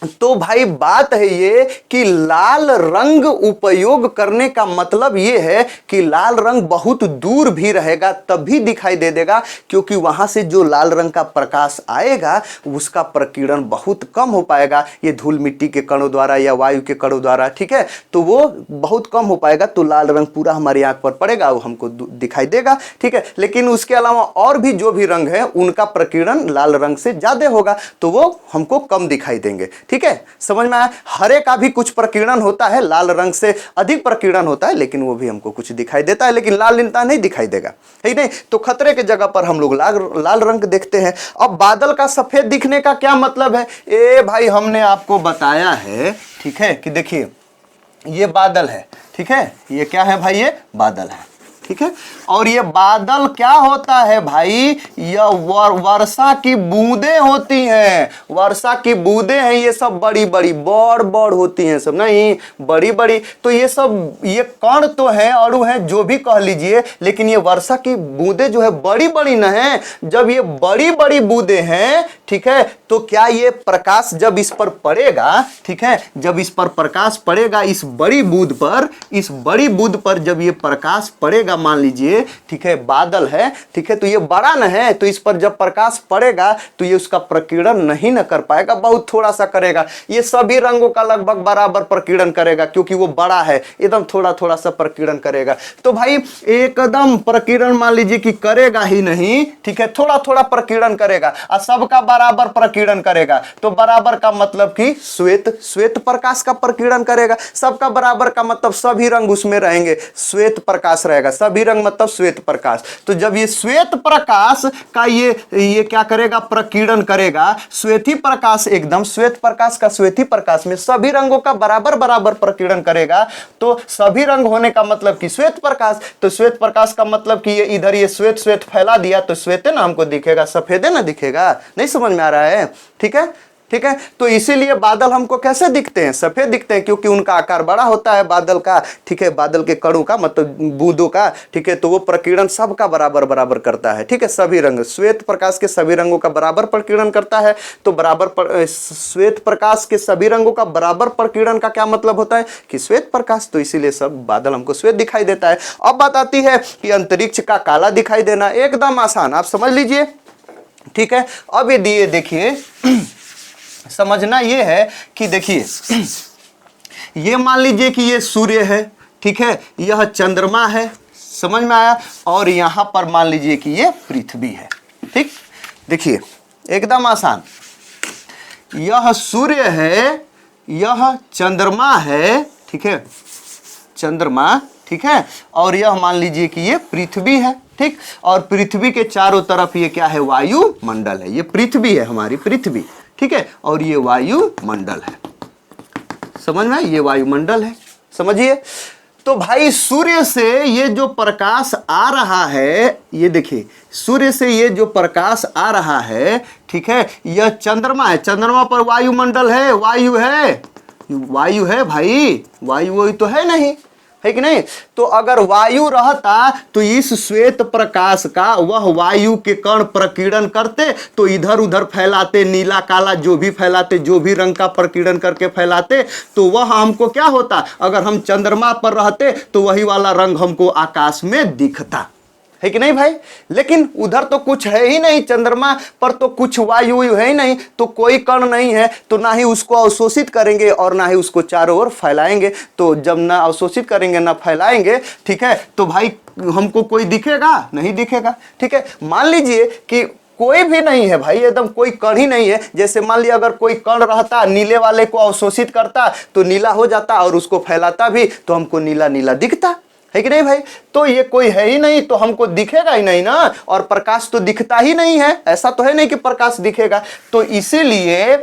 तो भाई बात है ये कि लाल रंग उपयोग करने का मतलब ये है कि लाल रंग बहुत दूर भी रहेगा तब भी दिखाई दे देगा, क्योंकि वहां से जो लाल रंग का प्रकाश आएगा उसका प्रकीर्णन बहुत कम हो पाएगा, ये धूल मिट्टी के कणों द्वारा या वायु के कणों द्वारा, ठीक है, तो वो बहुत कम हो पाएगा, तो लाल रंग पूरा हमारी आंख पर पड़ेगा, वो हमको दिखाई देगा, ठीक है। लेकिन उसके अलावा और भी जो भी रंग है उनका प्रकीर्णन लाल रंग से ज्यादा होगा, तो वो हमको कम दिखाई देंगे, ठीक है, समझ में आया। हरे का भी कुछ प्रकीर्णन होता है, लाल रंग से अधिक प्रकीर्णन होता है, लेकिन वो भी हमको कुछ दिखाई देता है, लेकिन लाल नीलता नहीं दिखाई देगा, है नहीं। तो खतरे के जगह पर हम लोग लाल रंग देखते हैं। अब बादल का सफेद दिखने का क्या मतलब है? ए भाई हमने आपको बताया है, ठीक है, कि देखिए ये बादल है, ठीक है, ये क्या है भाई? ये बादल है, ठीक है। और ये बादल क्या होता है भाई? यह वर्षा की बूंदें होती हैं, वर्षा की बूंदें हैं, ये सब बड़ी बड़ी बड़ होती हैं, सब नहीं बड़ी बड़ी, तो ये सब ये कण तो है, अणु है, जो भी कह लीजिए, लेकिन ये वर्षा की बूंदें जो है बड़ी बड़ी न है। जब ये बड़ी बड़ी बूंदें हैं, ठीक है, तो क्या ये प्रकाश जब इस पर पड़ेगा, ठीक है, जब इस पर प्रकाश पड़ेगा, इस बड़ी बूंद पर जब ये प्रकाश पड़ेगा, मान लीजिए, ठीक है, बादल है, ठीक है, तो ये बड़ा न है, तो इस पर जब प्रकाश पड़ेगा तो ये उसका प्रकीर्णन नहीं न कर पाएगा, बहुत थोड़ा सा करेगा। ये सभी रंगों का लगभग बराबर प्रकीर्णन करेगा, क्योंकि वो बड़ा है, एकदम थोड़ा थोड़ा सा प्रकीर्णन करेगा। तो भाई एकदम प्रकीर्णन मान लीजिए कि करेगा ही नहीं, ठीक है, थोड़ा थोड़ा प्रकीर्णन करेगा और सबका बराबर प्रकीर्णन करेगा। तो बराबर का मतलब कि श्वेत प्रकाश का प्रकीर्णन करेगा, सबका बराबर का मतलब सभी रंग उसमें रहेंगे, श्वेत प्रकाश रहेगा, सभी रंग मतलब श्वेत प्रकाश। तो जब ये श्वेत प्रकाश का ये क्या करेगा? प्रकीर्णन करेगा। श्वेती प्रकाश एकदम श्वेत प्रकाश का श्वेती प्रकाश में सभी रंगों का बराबर बराबर प्रकीर्णन करेगा। तो सभी रंग होने का मतलब कि श्वेत प्रकाश, तो श्वेत प्रकाश का मतलब कि ये इधर ये श्वेत श्वेत फैला दिया तो श्वेत ना हमको दिखेगा, सफेद ना दिखेगा। नहीं समझ में आ रहा है? ठीक है, ठीक है। तो इसीलिए बादल हमको कैसे दिखते हैं? सफेद दिखते हैं, क्योंकि उनका आकार बड़ा होता है बादल का, ठीक है, बादल के कणों का मतलब बूंदों का, ठीक है, तो वो प्रकीर्णन सबका बराबर बराबर करता है, ठीक है, सभी रंग श्वेत प्रकाश के सभी रंगों का बराबर प्रकीर्णन करता है। तो श्वेत प्रकाश के सभी रंगों का बराबर प्रकीर्णन का क्या मतलब होता है? कि श्वेत प्रकाश, तो इसीलिए सब बादल हमको श्वेत दिखाई देता है। अब बात आती है कि अंतरिक्ष का काला दिखाई देना, एकदम आसान, आप समझ लीजिए, ठीक है। अब ये देखिए, समझना ये है कि देखिए, ये मान लीजिए कि ये सूर्य है, ठीक है, यह चंद्रमा है, समझ में आया, और यहां पर मान लीजिए कि ये पृथ्वी है, ठीक। देखिए एकदम आसान, यह सूर्य है, यह चंद्रमा है, ठीक है, चंद्रमा, ठीक है, और यह मान लीजिए कि ये पृथ्वी है, ठीक। और पृथ्वी के चारों तरफ ये क्या है? वायुमंडल है। ये पृथ्वी है, हमारी पृथ्वी, ठीक है, और ये वायुमंडल है, समझ में? ये वायुमंडल है, समझिए। तो भाई सूर्य से ये जो प्रकाश आ रहा है, ये देखिए, सूर्य से ये जो प्रकाश आ रहा है, ठीक है, यह चंद्रमा है, चंद्रमा पर वायुमंडल है, वायु है भाई, वायु तो है नहीं, है कि नहीं? तो अगर वायु रहता तो इस श्वेत प्रकाश का वह वायु के कण प्रकीर्णन करते, तो इधर उधर फैलाते, नीला काला जो भी फैलाते, जो भी रंग का प्रकीर्णन करके फैलाते, तो वह हमको क्या होता? अगर हम चंद्रमा पर रहते तो वही वाला रंग हमको आकाश में दिखता, है कि नहीं भाई? लेकिन उधर तो कुछ है ही नहीं, चंद्रमा पर तो कुछ वायु है ही नहीं, तो कोई कण नहीं है, तो ना ही उसको अवशोषित करेंगे और ना ही उसको चारों ओर फैलाएंगे। तो जब ना अवशोषित करेंगे ना फैलाएंगे, ठीक है, तो भाई हमको कोई दिखेगा? नहीं दिखेगा, ठीक है। मान लीजिए कि कोई भी नहीं है भाई, एकदम कोई कण ही नहीं है। जैसे मान लिया अगर कोई कण रहता, नीले वाले को अवशोषित करता तो नीला हो जाता, और उसको फैलाता भी तो हमको नीला नीला दिखता, है कि नहीं भाई? तो ये कोई है ही नहीं, तो हमको दिखेगा ही नहीं ना, और प्रकाश तो दिखता ही नहीं है, ऐसा तो है नहीं कि प्रकाश दिखेगा। तो इसीलिए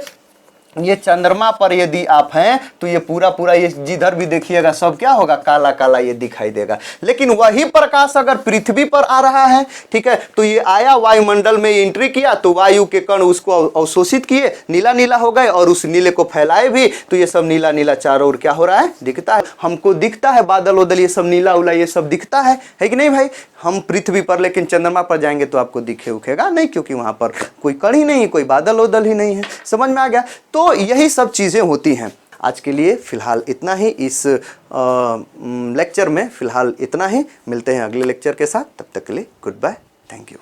ये चंद्रमा पर यदि आप हैं तो ये पूरा पूरा ये जिधर भी देखिएगा सब क्या होगा? काला काला ये दिखाई देगा। लेकिन वही प्रकाश अगर पृथ्वी पर आ रहा है, ठीक है, तो ये आया वायुमंडल में एंट्री किया, तो वायु के कण उसको अवशोषित किए, नीला नीला हो गए, और उस नीले को फैलाए भी, तो ये सब नीला नीला चारों ओर क्या हो रहा है? दिखता है, हमको दिखता है, बादल उदल ये सब नीला उला ये सब दिखता है कि नहीं भाई? हम पृथ्वी पर, लेकिन चंद्रमा पर जाएंगे तो आपको दिखे उखेगा नहीं, क्योंकि वहां पर कोई कण ही नहीं, कोई बादल उदल ही नहीं है, समझ में आ गया? तो तो यही सब चीज़ें होती हैं। आज के लिए फ़िलहाल इतना ही, इस लेक्चर में फ़िलहाल इतना ही। मिलते हैं अगले लेक्चर के साथ, तब तक के लिए गुड बाय, थैंक यू।